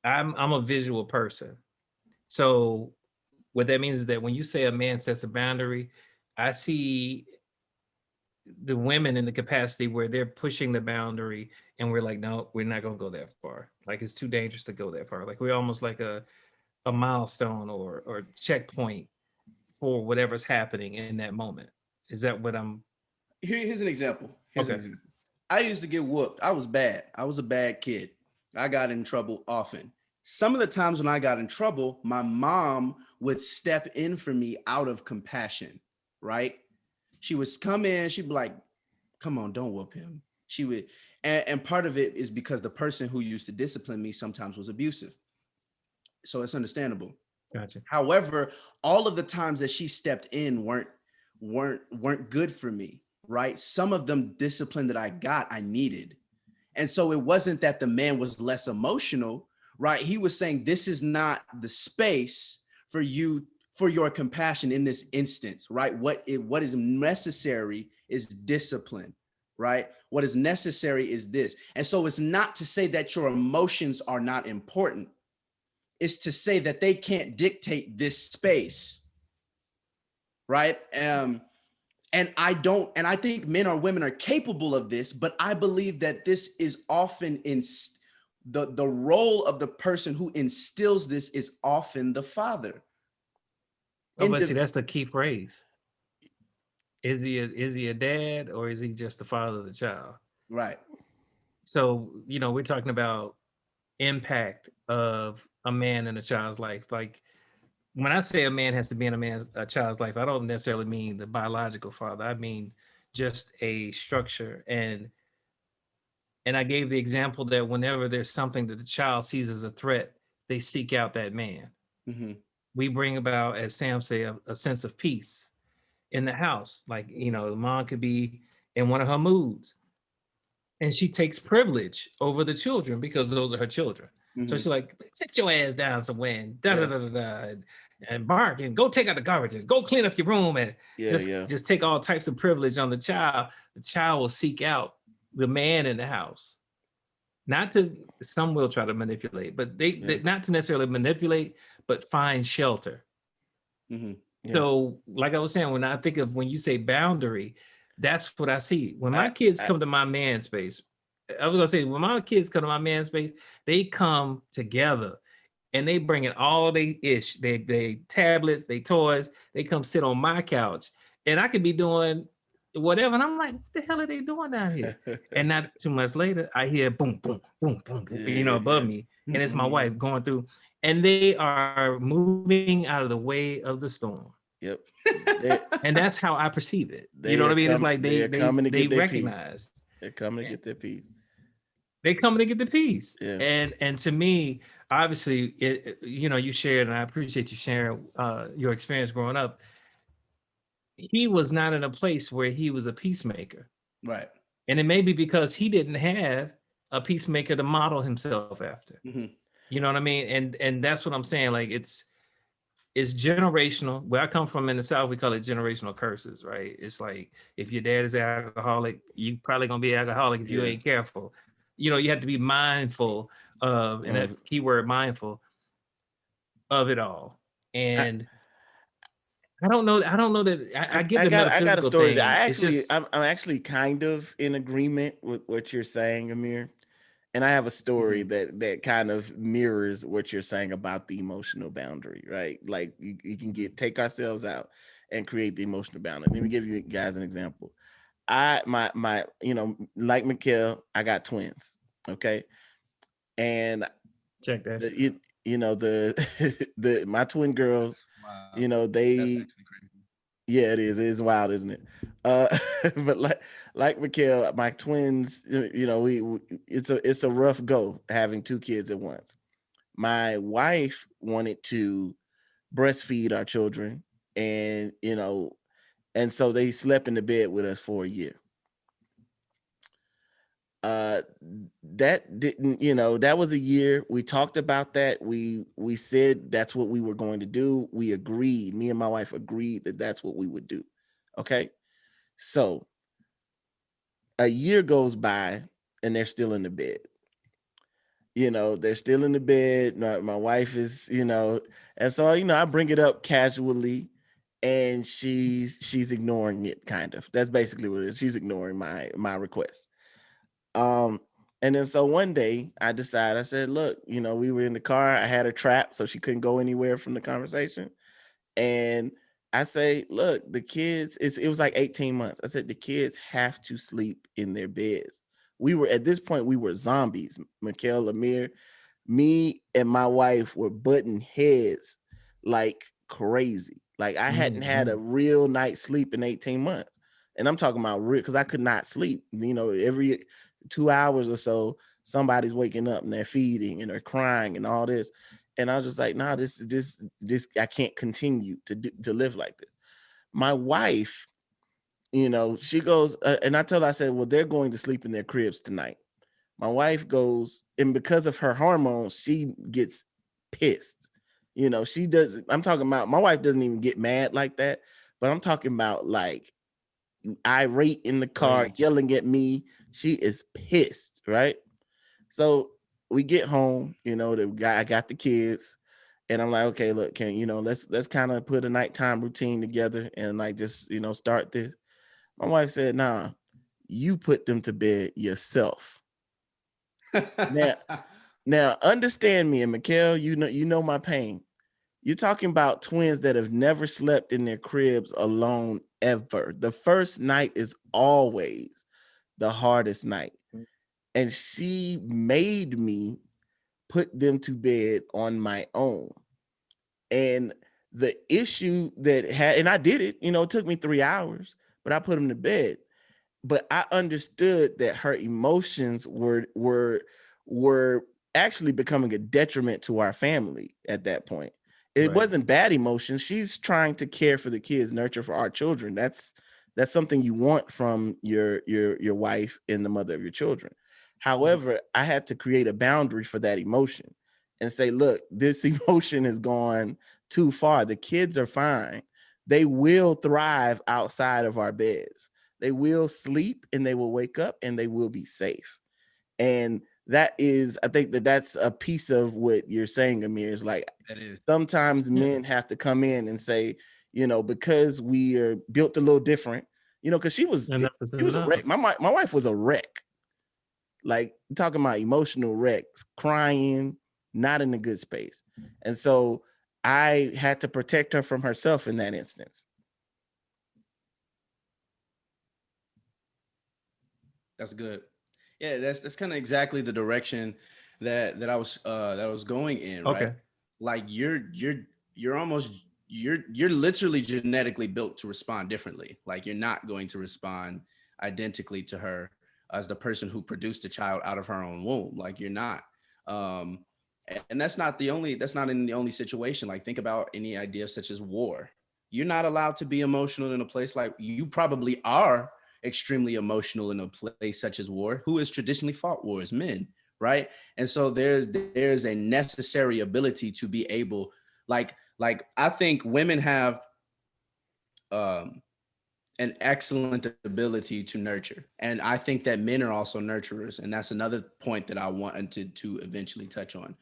I'm a visual person. So what that means is that when you say a man sets a boundary, I see the women in the capacity where they're pushing the boundary and we're like, no, we're not going to go that far. Like it's too dangerous to go that far. Like we're almost like a milestone or checkpoint for whatever's happening in that moment. Is that what I'm? here's an example. Here's an Okay. example. I used to get whooped. I was bad. I was a bad kid. I got in trouble often. Some of the times when I got in trouble, my mom would step in for me out of compassion, right? She would come in, she'd be like, come on, don't whoop him. She would, and part of it is because the person who used to discipline me sometimes was abusive. So it's understandable. Gotcha. However, all of the times that she stepped in weren't good for me, right? Some of them discipline that I got, I needed. And so it wasn't that the man was less emotional, right? He was saying, this is not the space for you, for your compassion in this instance, right? What is necessary is discipline, right? What is necessary is this. And so it's not to say that your emotions are not important. It's to say that they can't dictate this space, right? And I think men or women are capable of this, but I believe that this is often in the role of the person who instills this is often the father. Oh, but see, that's the key phrase. Is he a dad or is he just the father of the child? Right. So, we're talking about impact of a man in a child's life. Like when I say a man has to be in a child's life, I don't necessarily mean the biological father. I mean just a structure. And I gave the example that whenever there's something that the child sees as a threat, they seek out that man. Mm-hmm. We bring about, as Sam said, a sense of peace in the house. Like, the mom could be in one of her moods and she takes privilege over the children because those are her children. So she's like, sit your ass down somewhere and da da da da da and bark and go take out the garbage and go clean up your room and just take all types of privilege on the child. The child will seek out the man in the house. Some will try to manipulate, but they not to necessarily manipulate, but find shelter. Mm-hmm. Yeah. So, like I was saying, when you say boundary, that's what I see. When my kids come to my man space, I was gonna say, when my kids come to my man space, they come together and they bring in all they tablets, they toys, they come sit on my couch, and I could be doing whatever, and I'm like, what the hell are they doing down here? And not too much later, I hear boom, boom, boom, boom, boom, above me, and it's my wife going through, and they are moving out of the way of the storm. Yep. And that's how I perceive it. You know what I mean? It's like they recognize. They're coming to get their peace. They coming to get the peace. Yeah. And to me, obviously, you shared, and I appreciate you sharing your experience growing up. He was not in a place where he was a peacemaker. Right. And it may be because he didn't have a peacemaker to model himself after. Mm-hmm. You know what I mean? And that's what I'm saying. Like it's generational. Where I come from in the South, we call it generational curses, right? It's like if your dad is an alcoholic, you probably gonna be an alcoholic if you ain't careful. You have to be mindful of, and that keyword mindful of it all. And I don't know that I get the metaphysical I got a story thing. that I'm actually kind of in agreement with what you're saying, Amir. And I have a story that kind of mirrors what you're saying about the emotional boundary, right? Like you can take ourselves out and create the emotional boundary. Let me give you guys an example. My like Mikhail, I got twins. Okay. And check that. the my twin girls, Wow. That's actually crazy. Yeah, it is. It is wild, isn't it? Uh, but like Mikhail, my twins, we it's a rough go having two kids at once. My wife wanted to breastfeed our children, and and so they slept in the bed with us for a year. uh that didn't, that was a year. We talked about that. We said that's what we were going to do. We agreed, me and my wife agreed that that's what we would do. Okay, so a year goes by and they're still in the bed. They're still in the bed. My wife is, and so I bring it up casually, and she's ignoring it, kind of. That's basically what it is. She's ignoring my request. Um, and then so one day I said, look, we were in the car. I had her trapped so she couldn't go anywhere from the conversation. And I say, look, the kids, it was like 18 months. I said, the kids have to sleep in their beds. We were at this point, we were zombies. Mikhail, Amir, me and my wife were butting heads like crazy. Like I hadn't had a real night's sleep in 18 months. And I'm talking about real, because I could not sleep. Every 2 hours or so, somebody's waking up and they're feeding and they're crying and all this. And I was just like, nah, this I can't continue to live like this. My wife, she goes, and I told her, I said, well, they're going to sleep in their cribs tonight. My wife goes, and because of her hormones, she gets pissed. She doesn't, I'm talking about, my wife doesn't even get mad like that, but I'm talking about like irate in the car, Rage. yelling at me. She is pissed, right? So we get home, I got the kids, and I'm like, okay, look, can let's kind of put a nighttime routine together and like just start this. My wife said, nah, you put them to bed yourself. Now, now understand me, and Mikhail, you know my pain. You're talking about twins that have never slept in their cribs alone ever. The first night is always the hardest night. And she made me put them to bed on my own. And the issue that had, and I did it, it took me 3 hours, but I put them to bed. But I understood that her emotions were actually becoming a detriment to our family at that point. It Right. wasn't bad emotions. She's trying to care for the kids, nurture for our children. That's something you want from your wife and the mother of your children. However, I had to create a boundary for that emotion and say, look, this emotion has gone too far. The kids are fine. They will thrive outside of our beds. They will sleep and they will wake up and they will be safe. And that is, I think that's a piece of what you're saying, Amir, is like That is. sometimes Yeah. men have to come in and say, because we are built a little different, because Enough is she was a enough. wreck. My wife was a wreck. Like talking about emotional wrecks, crying, not in a good space. And so I had to protect her from herself in that instance. That's good. Yeah, that's kind of exactly the direction that I was going in, right? Okay. Like you're almost you're literally genetically built to respond differently. Like you're not going to respond identically to her as the person who produced a child out of her own womb. Like you're not. Um, and that's not in the only situation. Like think about any idea such as war. You're not allowed to be emotional in a place like you probably are extremely emotional in a place such as war. Who has traditionally fought wars? Men, right? And so there's a necessary ability to be able, like I think women have um an excellent ability to nurture. And I think that men are also nurturers. And that's another point that I wanted to eventually touch on.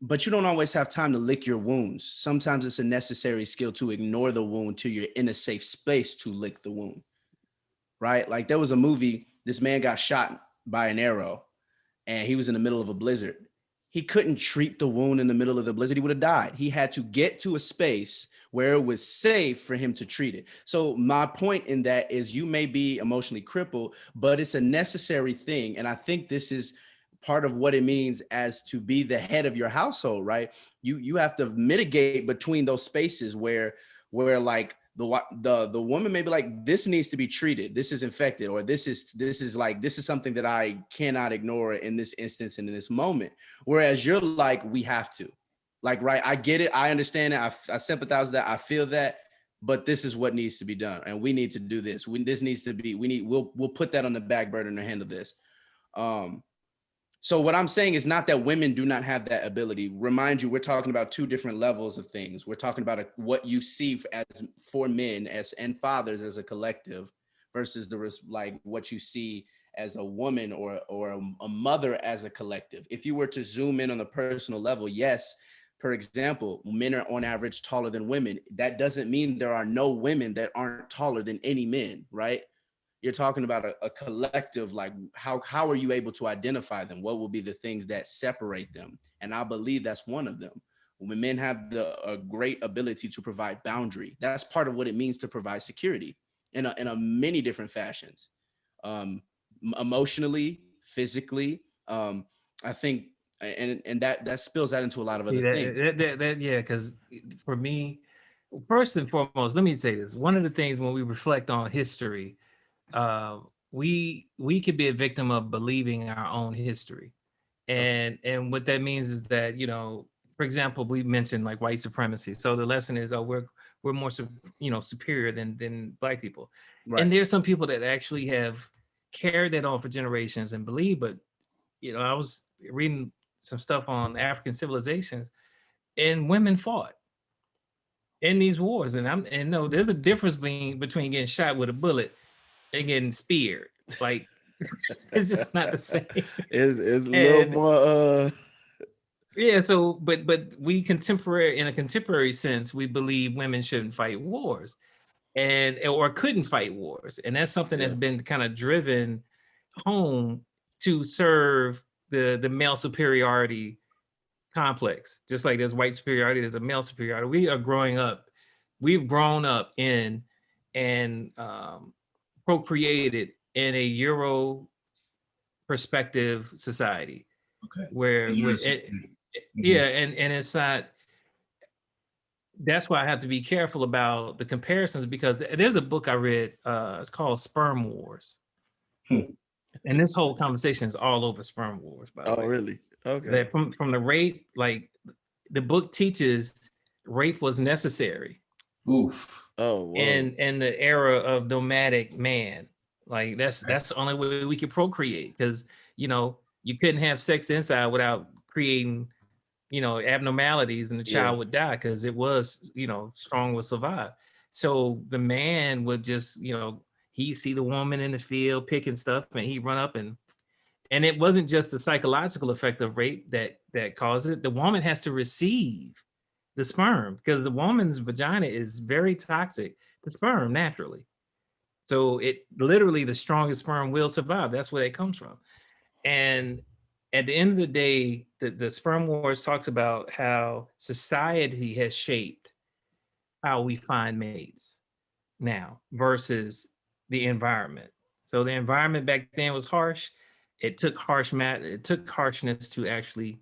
But you don't always have time to lick your wounds. Sometimes it's a necessary skill to ignore the wound till you're in a safe space to lick the wound, right? Like there was a movie, this man got shot by an arrow and he was in the middle of a blizzard. He couldn't treat the wound in the middle of the blizzard. He would have died. He had to get to a space where it was safe for him to treat it. So my point in that is you may be emotionally crippled, but it's a necessary thing. And I think this is part of what it means as to be the head of your household, right? You have to mitigate between those spaces where like the woman may be like, this needs to be treated, this is infected, or this is something that I cannot ignore in this instance and in this moment. Whereas you're like, we have to, like, right, I get it, I understand it, I sympathize with that, I feel that, but this is what needs to be done, and we need to do this. We'll put that on the back burner to handle this. So what I'm saying is not that women do not have that ability. Remind you, we're talking about two different levels of things. We're talking about what you see for men and fathers as a collective versus what you see as a woman or a mother as a collective. If you were to zoom in on the personal level, yes, for example, men are on average taller than women. That doesn't mean there are no women that aren't taller than any men, right? You're talking about a collective, like how are you able to identify them? What will be the things that separate them? And I believe that's one of them. When men have a great ability to provide boundary, that's part of what it means to provide security in a many different fashions, emotionally, physically. I think, and that spills out into a lot of other things. Yeah, because for me, first and foremost, let me say this. One of the things when we reflect on history, we could be a victim of believing our own history, and what that means is that, you know, for example, we mentioned like white supremacy. So the lesson is, oh, we're more superior than Black people, right? And there's some people that actually have carried that on for generations and believe. But you know, I was reading some stuff on African civilizations, and women fought in these wars, and no, there's a difference between getting shot with a bullet and getting speared. Like, it's just not the same. It's a little more yeah. So but we in a contemporary sense, we believe women shouldn't fight wars or couldn't fight wars, and that's something that's been kind of driven home to serve the male superiority complex. Just like there's white superiority, there's a male superiority. We've grown up in and procreated in a Euro perspective society. Okay. Where yeah, and it's not. That's why I have to be careful about the comparisons, because there's a book I read, it's called Sperm Wars. And this whole conversation is all over sperm wars, by the way. Oh, really? Okay. That from the rape, like the book teaches rape was necessary. Oof. Oh, whoa. In the era of nomadic man. Like that's the only way we could procreate, because you know, you couldn't have sex inside without creating, you know, abnormalities, and the child would die, because it was, you know, strong would survive. So the man would just, you know, he'd see the woman in the field picking stuff, and he'd run up and it wasn't just the psychological effect of rape that caused it. The woman has to receive the sperm, because the woman's vagina is very toxic to sperm naturally. So it literally, the strongest sperm will survive. That's where it comes from. And at the end of the day, the Sperm Wars talks about how society has shaped how we find mates now versus the environment. So the environment back then was harsh. It took harshness to actually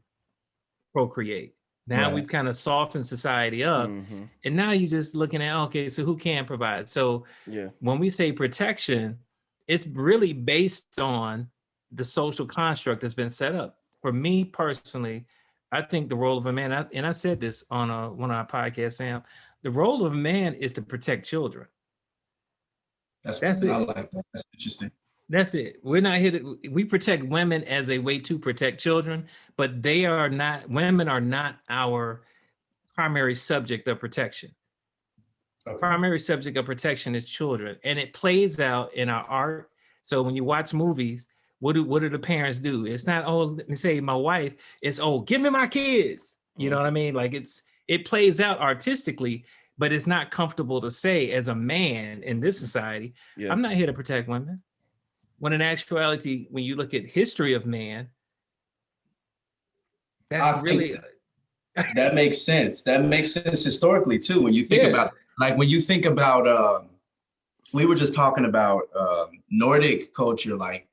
procreate. Now we've kind of softened society up, and now you're just looking at, okay, so who can provide? So when we say protection, it's really based on the social construct that's been set up. For me personally, I think the role of a man, and I said this on one of our podcasts, Sam, the role of a man is to protect children. That's it. I like that. That's interesting. That's it. We're not here we protect women as a way to protect children, but women are not our primary subject of protection. Okay. Primary subject of protection is children, and it plays out in our art. So when you watch movies, what do the parents do? It's not, oh, let me say my wife, it's, oh, give me my kids. You know what I mean? Like it plays out artistically, but it's not comfortable to say as a man in this society, I'm not here to protect women. When in actuality, when you look at history of man, that's really... that makes sense. That makes sense historically too. When you think about, we were just talking about Nordic culture, like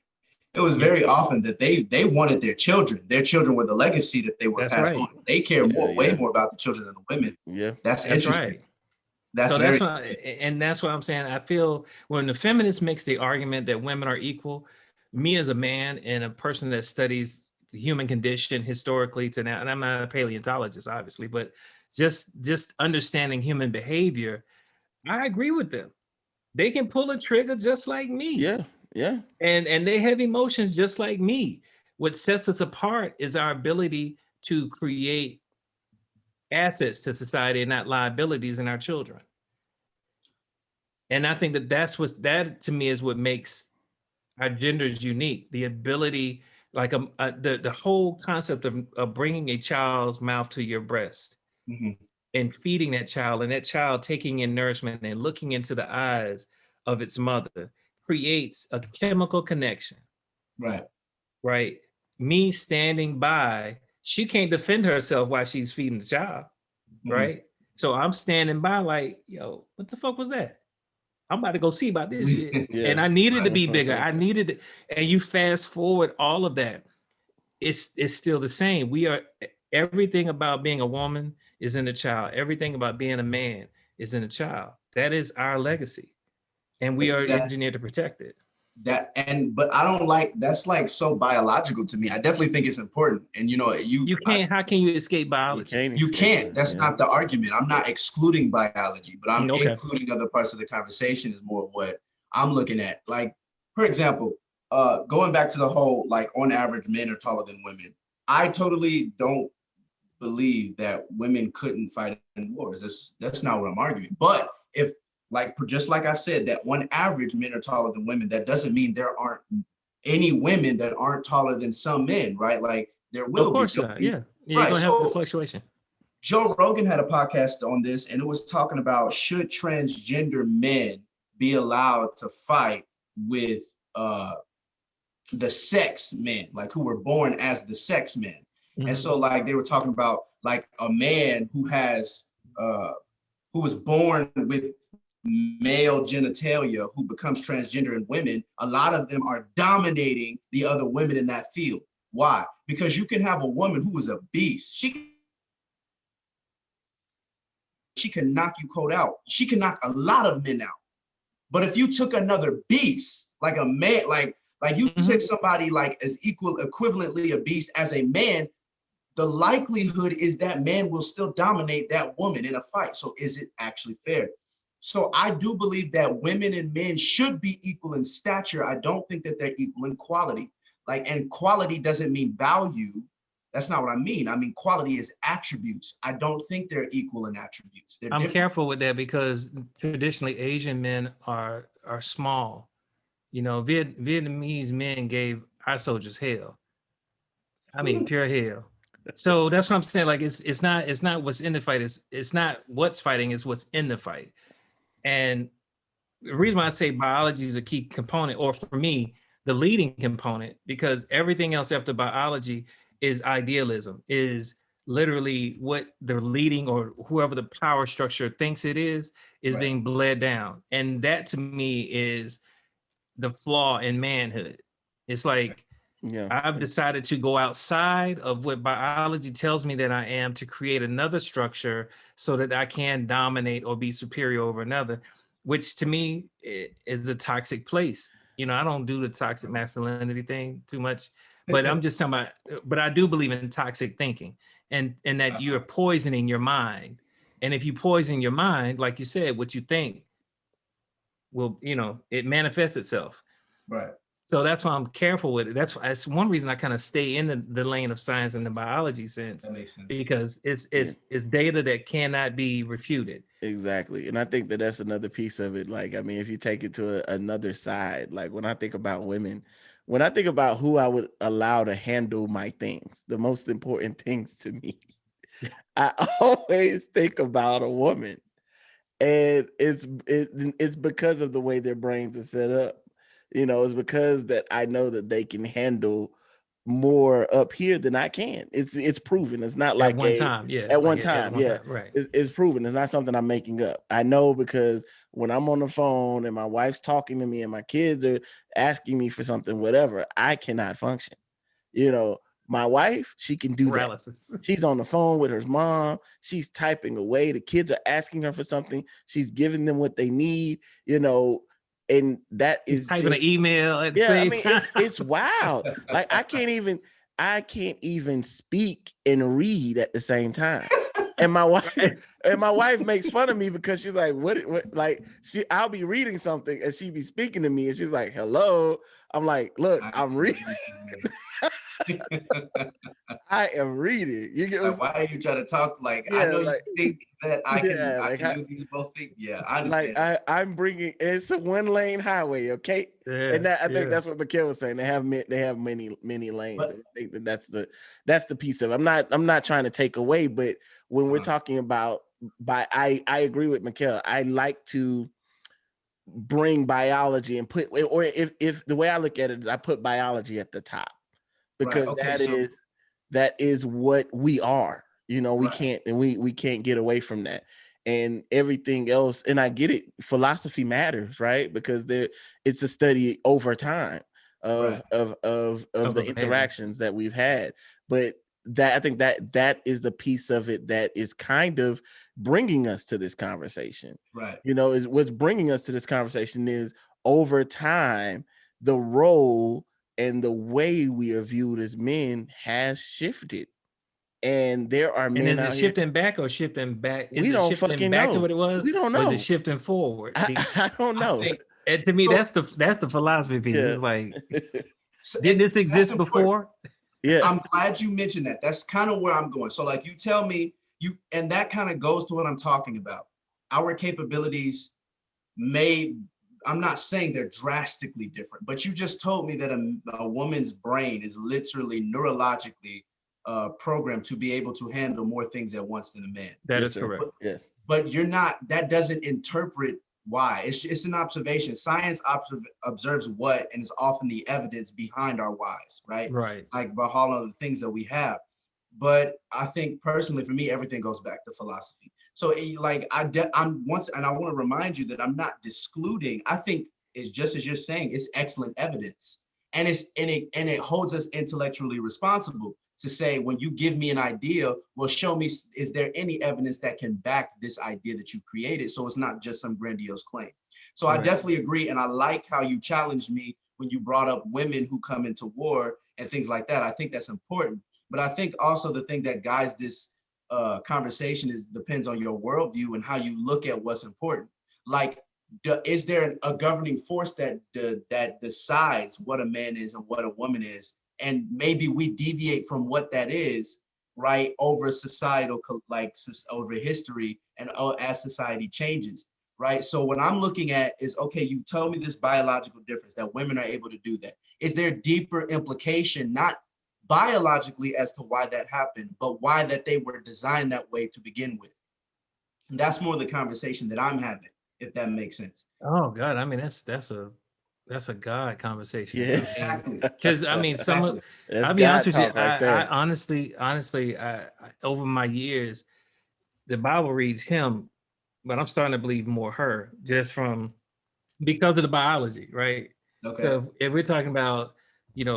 it was very often that they wanted their children. Their children were the legacy that they were passed on. They care way more about the children than the women. Yeah, that's interesting. Right. That's So very that's what I'm saying. I feel when the feminist makes the argument that women are equal, me as a man and a person that studies the human condition historically to now, and I'm not a paleontologist, obviously, but just understanding human behavior, I agree with them. They can pull a trigger just like me. Yeah, yeah. And they have emotions just like me. What sets us apart is our ability to create assets to society and not liabilities in our children. And I think that to me is what makes our genders unique. The ability, like the whole concept of bringing a child's mouth to your breast Mhm. and feeding that child, and that child taking in nourishment and looking into the eyes of its mother creates a chemical connection. Right. Right? Me standing by, she can't defend herself while she's feeding the child, Mhm. right? So I'm standing by, like, yo, what the fuck was that? I'm about to go see about this shit. Yeah. And I needed to be bigger. I needed to, and you fast forward all of that. It's still the same. We are everything about being a woman is in the child. Everything about being a man is in the child. That is our legacy. And we are That engineered to protect it. but I don't like that's like so biological to me. I definitely think it's important. And You can't, how can you escape biology? you can't. That's not the argument. I'm not excluding biology, but I'm Okay. including other parts of the conversation is more of what I'm looking at. Like, for example, going back to the whole, like, on average, men are taller than women. I totally don't believe that women couldn't fight in wars. That's not what I'm arguing. But if, like, just like I said, that on average men are taller than women, that doesn't mean there aren't any women that aren't taller than some men, right? Like, there will Of course be. not. Yeah. You're Right. gonna have the So fluctuation. Joe Rogan had a podcast on this, and it was talking about, should transgender men be allowed to fight with the sex men, like who were born as the sex men. And so, like, they were talking about, like, a man who has who was born with male genitalia, who becomes transgender in women. A lot of them are dominating the other women in that field. Why? Because you can have a woman who is a beast. She can knock you cold out. She can knock a lot of men out. But if you took another beast, like a man, like you took somebody like as equivalently a beast as a man, the likelihood is that man will still dominate that woman in a fight. So is it actually fair? So I do believe that women and men should be equal in stature. I don't think that they're equal in quality. Like, and quality doesn't mean value. That's not what I mean. I mean, quality is attributes. I don't think they're equal in attributes. They're I'm different. careful with that because traditionally Asian men are small. You know, Vietnamese men gave our soldiers hell. I mean, pure hell. So that's what I'm saying. Like, it's not what's in the fight. It's not what's fighting. It's what's in the fight. And the reason why I say biology is a key component, or for me, the leading component, because everything else after biology is idealism, is literally what the leading or whoever the power structure thinks it is Right. being bled down. And that to me is the flaw in manhood. It's like, Yeah. I've decided to go outside of what biology tells me that I am to create another structure so that I can dominate or be superior over another, which to me is a toxic place. You know, I don't do the toxic masculinity thing too much, but I'm just talking about, but I do believe in toxic thinking and that you're poisoning your mind. And if you poison your mind, like you said, what you think will, it manifests itself. Right. So that's why I'm careful with it. That's one reason I kind of stay in the lane of science and the biology sense, That makes sense. because it's data that cannot be refuted. Exactly. And I think that that's another piece of it. Like, I mean, if you take it to another side, like when I think about women, when I think about who I would allow to handle my things, the most important things to me, I always think about a woman. And it's because of the way their brains are set up. It's because that I know that they can handle more up here than I can. It's proven. It's not like At one time, yeah. at one Like time, one yeah. time, right. It's proven. It's not something I'm making up. I know because when I'm on the phone and my wife's talking to me and my kids are asking me for something, whatever, I cannot function. You know, My wife, she can do that. Paralysis. She's on the phone with her mom. She's typing away. The kids are asking her for something. She's giving them what they need, you know, and that is He's typing just, an email at the yeah, I same mean, time. it's wild. Like I can't even speak and read at the same time. And my wife makes fun of me because she's like, what like I'll be reading something and she be speaking to me and she's like, hello. I'm like, look, I'm reading. I am reading. You get like, why are you trying to talk like, yeah, I know like, you think that I like, can do these both things. Yeah, I understand. like I'm bringing, it's a 1-lane highway, okay? Yeah, And I think yeah. that's what Mikhail was saying. They have many lanes. But- I think that's the piece of it. I'm not trying to take away, but when we're talking about I agree with Mikhail. I like to bring biology and put, or if the way I look at it is I put biology at the top, because Right, okay, that is what we are. You know, we Right. we can't get away from that. And everything else, and I get it, philosophy matters, right? Because it's a study over time Right. of Of the behavior. interactions that we've had. But I think that is the piece of it that is kind of bringing us to this conversation. Right. You know, is what's bringing us to this conversation is over time, the role and the way we are viewed as men has shifted. And there are And men is it out here. shifting back or shifting back? Is We it don't shifting fucking back to know. what it was? We don't Or is know. it shifting forward? I don't know. I think, And to me, So- that's the philosophy piece. Yeah. It's like, so- did this that's exist important. before? Yeah. I'm glad you mentioned that. That's kind of where I'm going. So like you tell me and that kind of goes to what I'm talking about. Our capabilities I'm not saying they're drastically different, but you just told me that a woman's brain is literally neurologically programmed to be able to handle more things at once than a man. That Yes, is sir. correct. Yes. But that doesn't interpret why. It's an observation. Science observes what, and is often the evidence behind our whys, right? Right. Like about all of the things that we have. But I think personally, for me, everything goes back to philosophy. So like I'm once, and I want to remind you that I'm not excluding. I think it's just as you're saying, it's excellent evidence, and it holds us intellectually responsible to say, when you give me an idea, well, show me, is there any evidence that can back this idea that you created? So it's not just some grandiose claim. So I Right. definitely agree, and I like how you challenged me when you brought up women who come into war and things like that. I think that's important. But I think also the thing that guides this conversation depends on your worldview and how you look at what's important. Like, is there a governing force that decides what a man is and what a woman is? And maybe we deviate from what that is, right, over societal, like over history and as society changes, right? So what I'm looking at is, okay, you tell me this biological difference that women are able to do that. Is there deeper implication, not biologically as to why that happened, but why that they were designed that way to begin with? And that's more the conversation that I'm having, if that makes sense. Oh God, I mean that's a God conversation. Yeah. Exactly. Because I mean, Exactly. That's I'll be honest God with you. talk right I there. honestly, I over my years, the Bible reads him, but I'm starting to believe more her, just from because of the biology, right? Okay. So if we're talking about,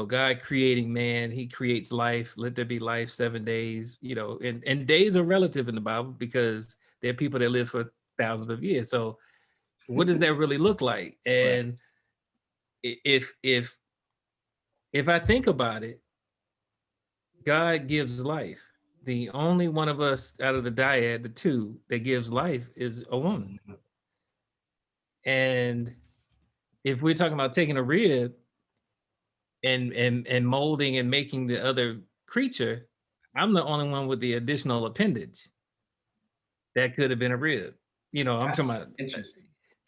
God creating man, he creates life, let there be life, 7 days, and days are relative in the Bible because there are people that live for thousands of years. So what does that really look like? And if I think about it, God gives life. The only one of us out of the dyad, the two, that gives life is a woman. And if we're talking about taking a rib and molding and making the other creature, I'm the only one with the additional appendage that could have been a rib. I'm talking That's about interesting.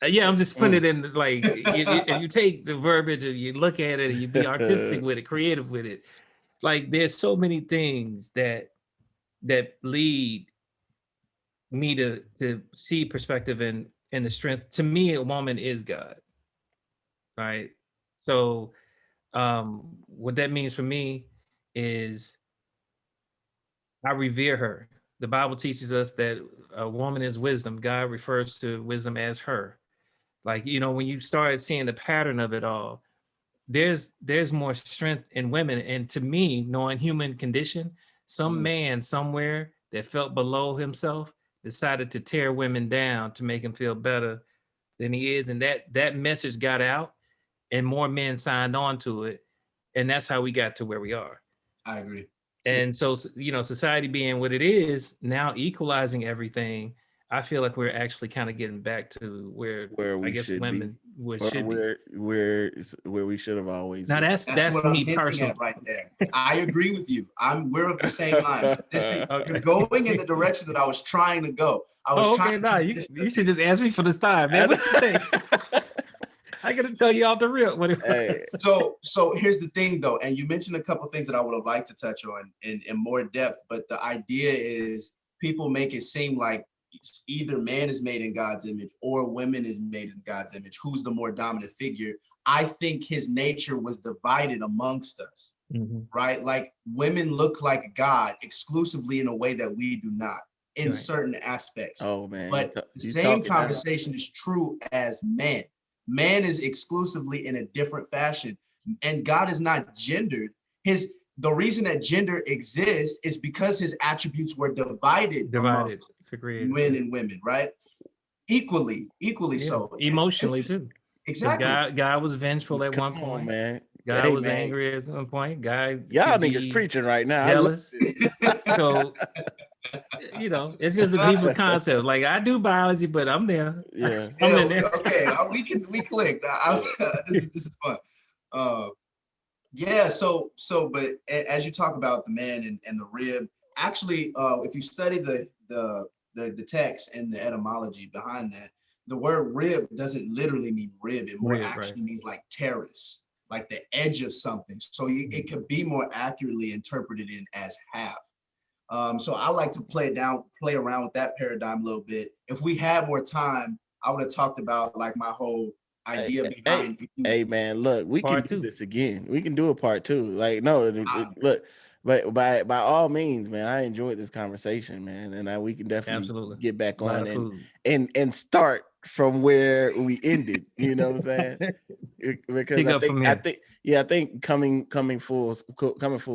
yeah, I'm just putting it in like if you take the verbiage and you look at it and you be artistic with it, creative with it. Like there's so many things that lead me to see perspective and the strength. To me, a woman is God, right? So what that means for me is I revere her. The Bible teaches us that a woman is wisdom. God refers to wisdom as her. Like, when you start seeing the pattern of it all, there's more strength in women. And to me, knowing human condition, some man somewhere that felt below himself decided to tear women down to make him feel better than he is. And that message got out and more men signed on to it. And that's how we got to where we are. I agree. And so, you know, society being what it is now, equalizing everything, I feel like we're actually kind of getting back to where we I guess should women or should be. where we should have always Now been. that's what me I'm hinting personally. at right there. I agree with you. We're of the same mind. You're going in the direction that I was trying to go. I was trying to you should just ask me for this time, man. What you think? I gotta tell you off the rip what it was. So here's the thing though, and you mentioned a couple things that I would have liked to touch on in more depth, but the idea is people make it seem like either man is made in God's image or women is made in God's image. Who's the more dominant figure? I think his nature was divided amongst us, right? Like women look like God exclusively in a way that we do not in certain aspects. Oh man. But the same conversation is true as man. Man is exclusively in a different fashion, and God is not gendered. The reason that gender exists is because his attributes were divided among men and women, right? Equally so. Emotionally too. Exactly. God was vengeful at one point. Man. God was angry at some point. God, y'all niggas preaching right now. Jealous. So you know, it's just a deeper concept. Like I do biology, but I'm there. Yeah. I'm in there. Okay, we clicked. This is fun. Yeah. So, but as you talk about the man and the rib, actually, if you study the text and the etymology behind that, the word rib doesn't literally mean rib. It more actually means like terrace, like the edge of something. So it could be more accurately interpreted in as half. So I like to play around with that paradigm a little bit. If we had more time, I would have talked about like my whole idea behind. Hey man, look, we can do this again. We can do a part 2. Like no, look, but by all means, man, I enjoyed this conversation, man, and we can definitely get back on and start from where we ended. You know what I'm saying? Because I think coming full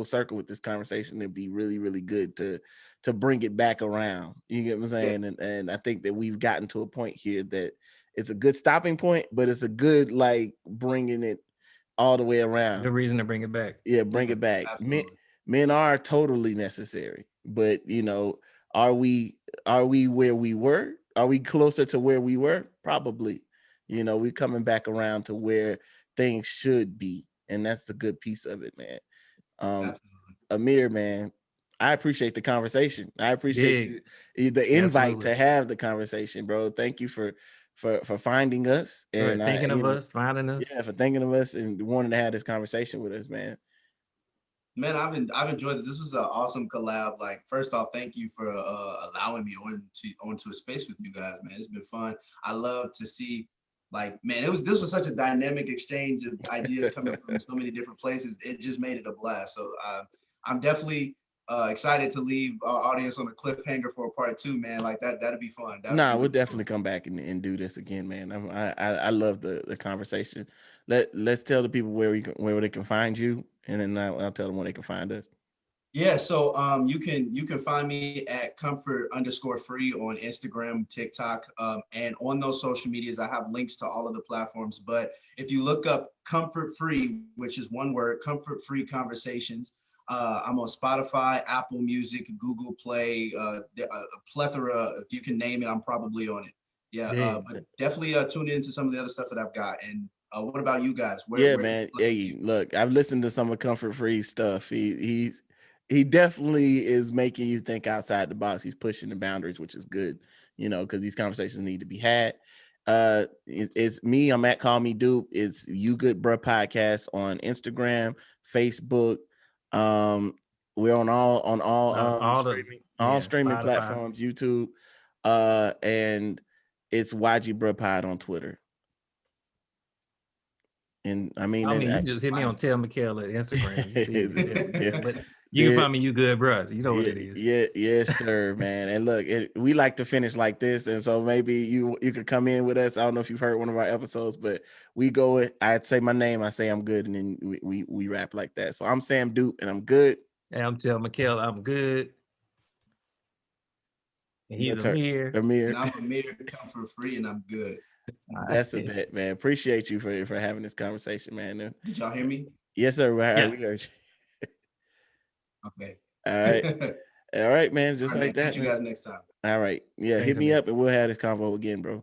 circle with this conversation, it'd be really, really good to bring it back around. You get what I'm saying? And I think that we've gotten to a point here that it's a good stopping point, but it's a good like bringing it all the way around. The reason to bring it back. Yeah, bring it back. Men are totally necessary, but you know, are we where we were? Are we closer to where we were? Probably. You know, we're coming back around to where things should be, and that's the good piece of it, man. Amir, man, I appreciate the conversation. I appreciate the invite to have the conversation, bro. Thank you for finding us and thinking of us, finding us. Yeah, for thinking of us and wanting to have this conversation with us, man. Man, I've enjoyed this. This was an awesome collab. Like, first off, thank you for allowing me onto a space with you guys, man. It's been fun. I love to see, like, man, this was such a dynamic exchange of ideas coming from so many different places. It just made it a blast. So I'm definitely excited to leave our audience on a cliffhanger for a part 2, man. Like that'd be fun. We'll definitely come back and do this again, man. I love the conversation. Let's tell the people where they can find you, and then I'll tell them where they can find us. Yeah, so you can find me at comfort_free on Instagram, TikTok, and on those social medias. I have links to all of the platforms. But if you look up Comfort Free, which is one word, Comfort Free Conversations, I'm on Spotify, Apple Music, Google Play, a plethora. If you can name it, I'm probably on it. Yeah, but definitely tune into some of the other stuff that I've got. And what about you guys? Man. Hey, look, I've listened to some of Comfort Free stuff. He definitely is making you think outside the box. He's pushing the boundaries, which is good, you know, because these conversations need to be had. It's me. I'm at Call Me Dupe. It's You Good Bruh Podcast on Instagram, Facebook. We're on all streaming platforms, YouTube, and it's YG Bruh Pod on Twitter. And I mean, you just hit me on Tell McKell at Instagram. You can find me, You Good Bruh. You know what it is. Yeah, yes, sir, man. And look, we like to finish like this, and so maybe you could come in with us. I don't know if you've heard one of our episodes, but we go. I'd say my name, I say I'm good, and then we rap like that. So I'm Sam Dupe, and I'm good. And I'm telling Mikhail I'm good. And he's Amir. And I'm Amir, come for free, and I'm good. That's a bet, man. Appreciate you for having this conversation, man. Did y'all hear me? Yes, sir. We heard you. Okay. All right. All right, man. Just like that. Catch you guys next time. All right. Yeah, Thanks, hit me Amir. up and we'll have this convo again, bro.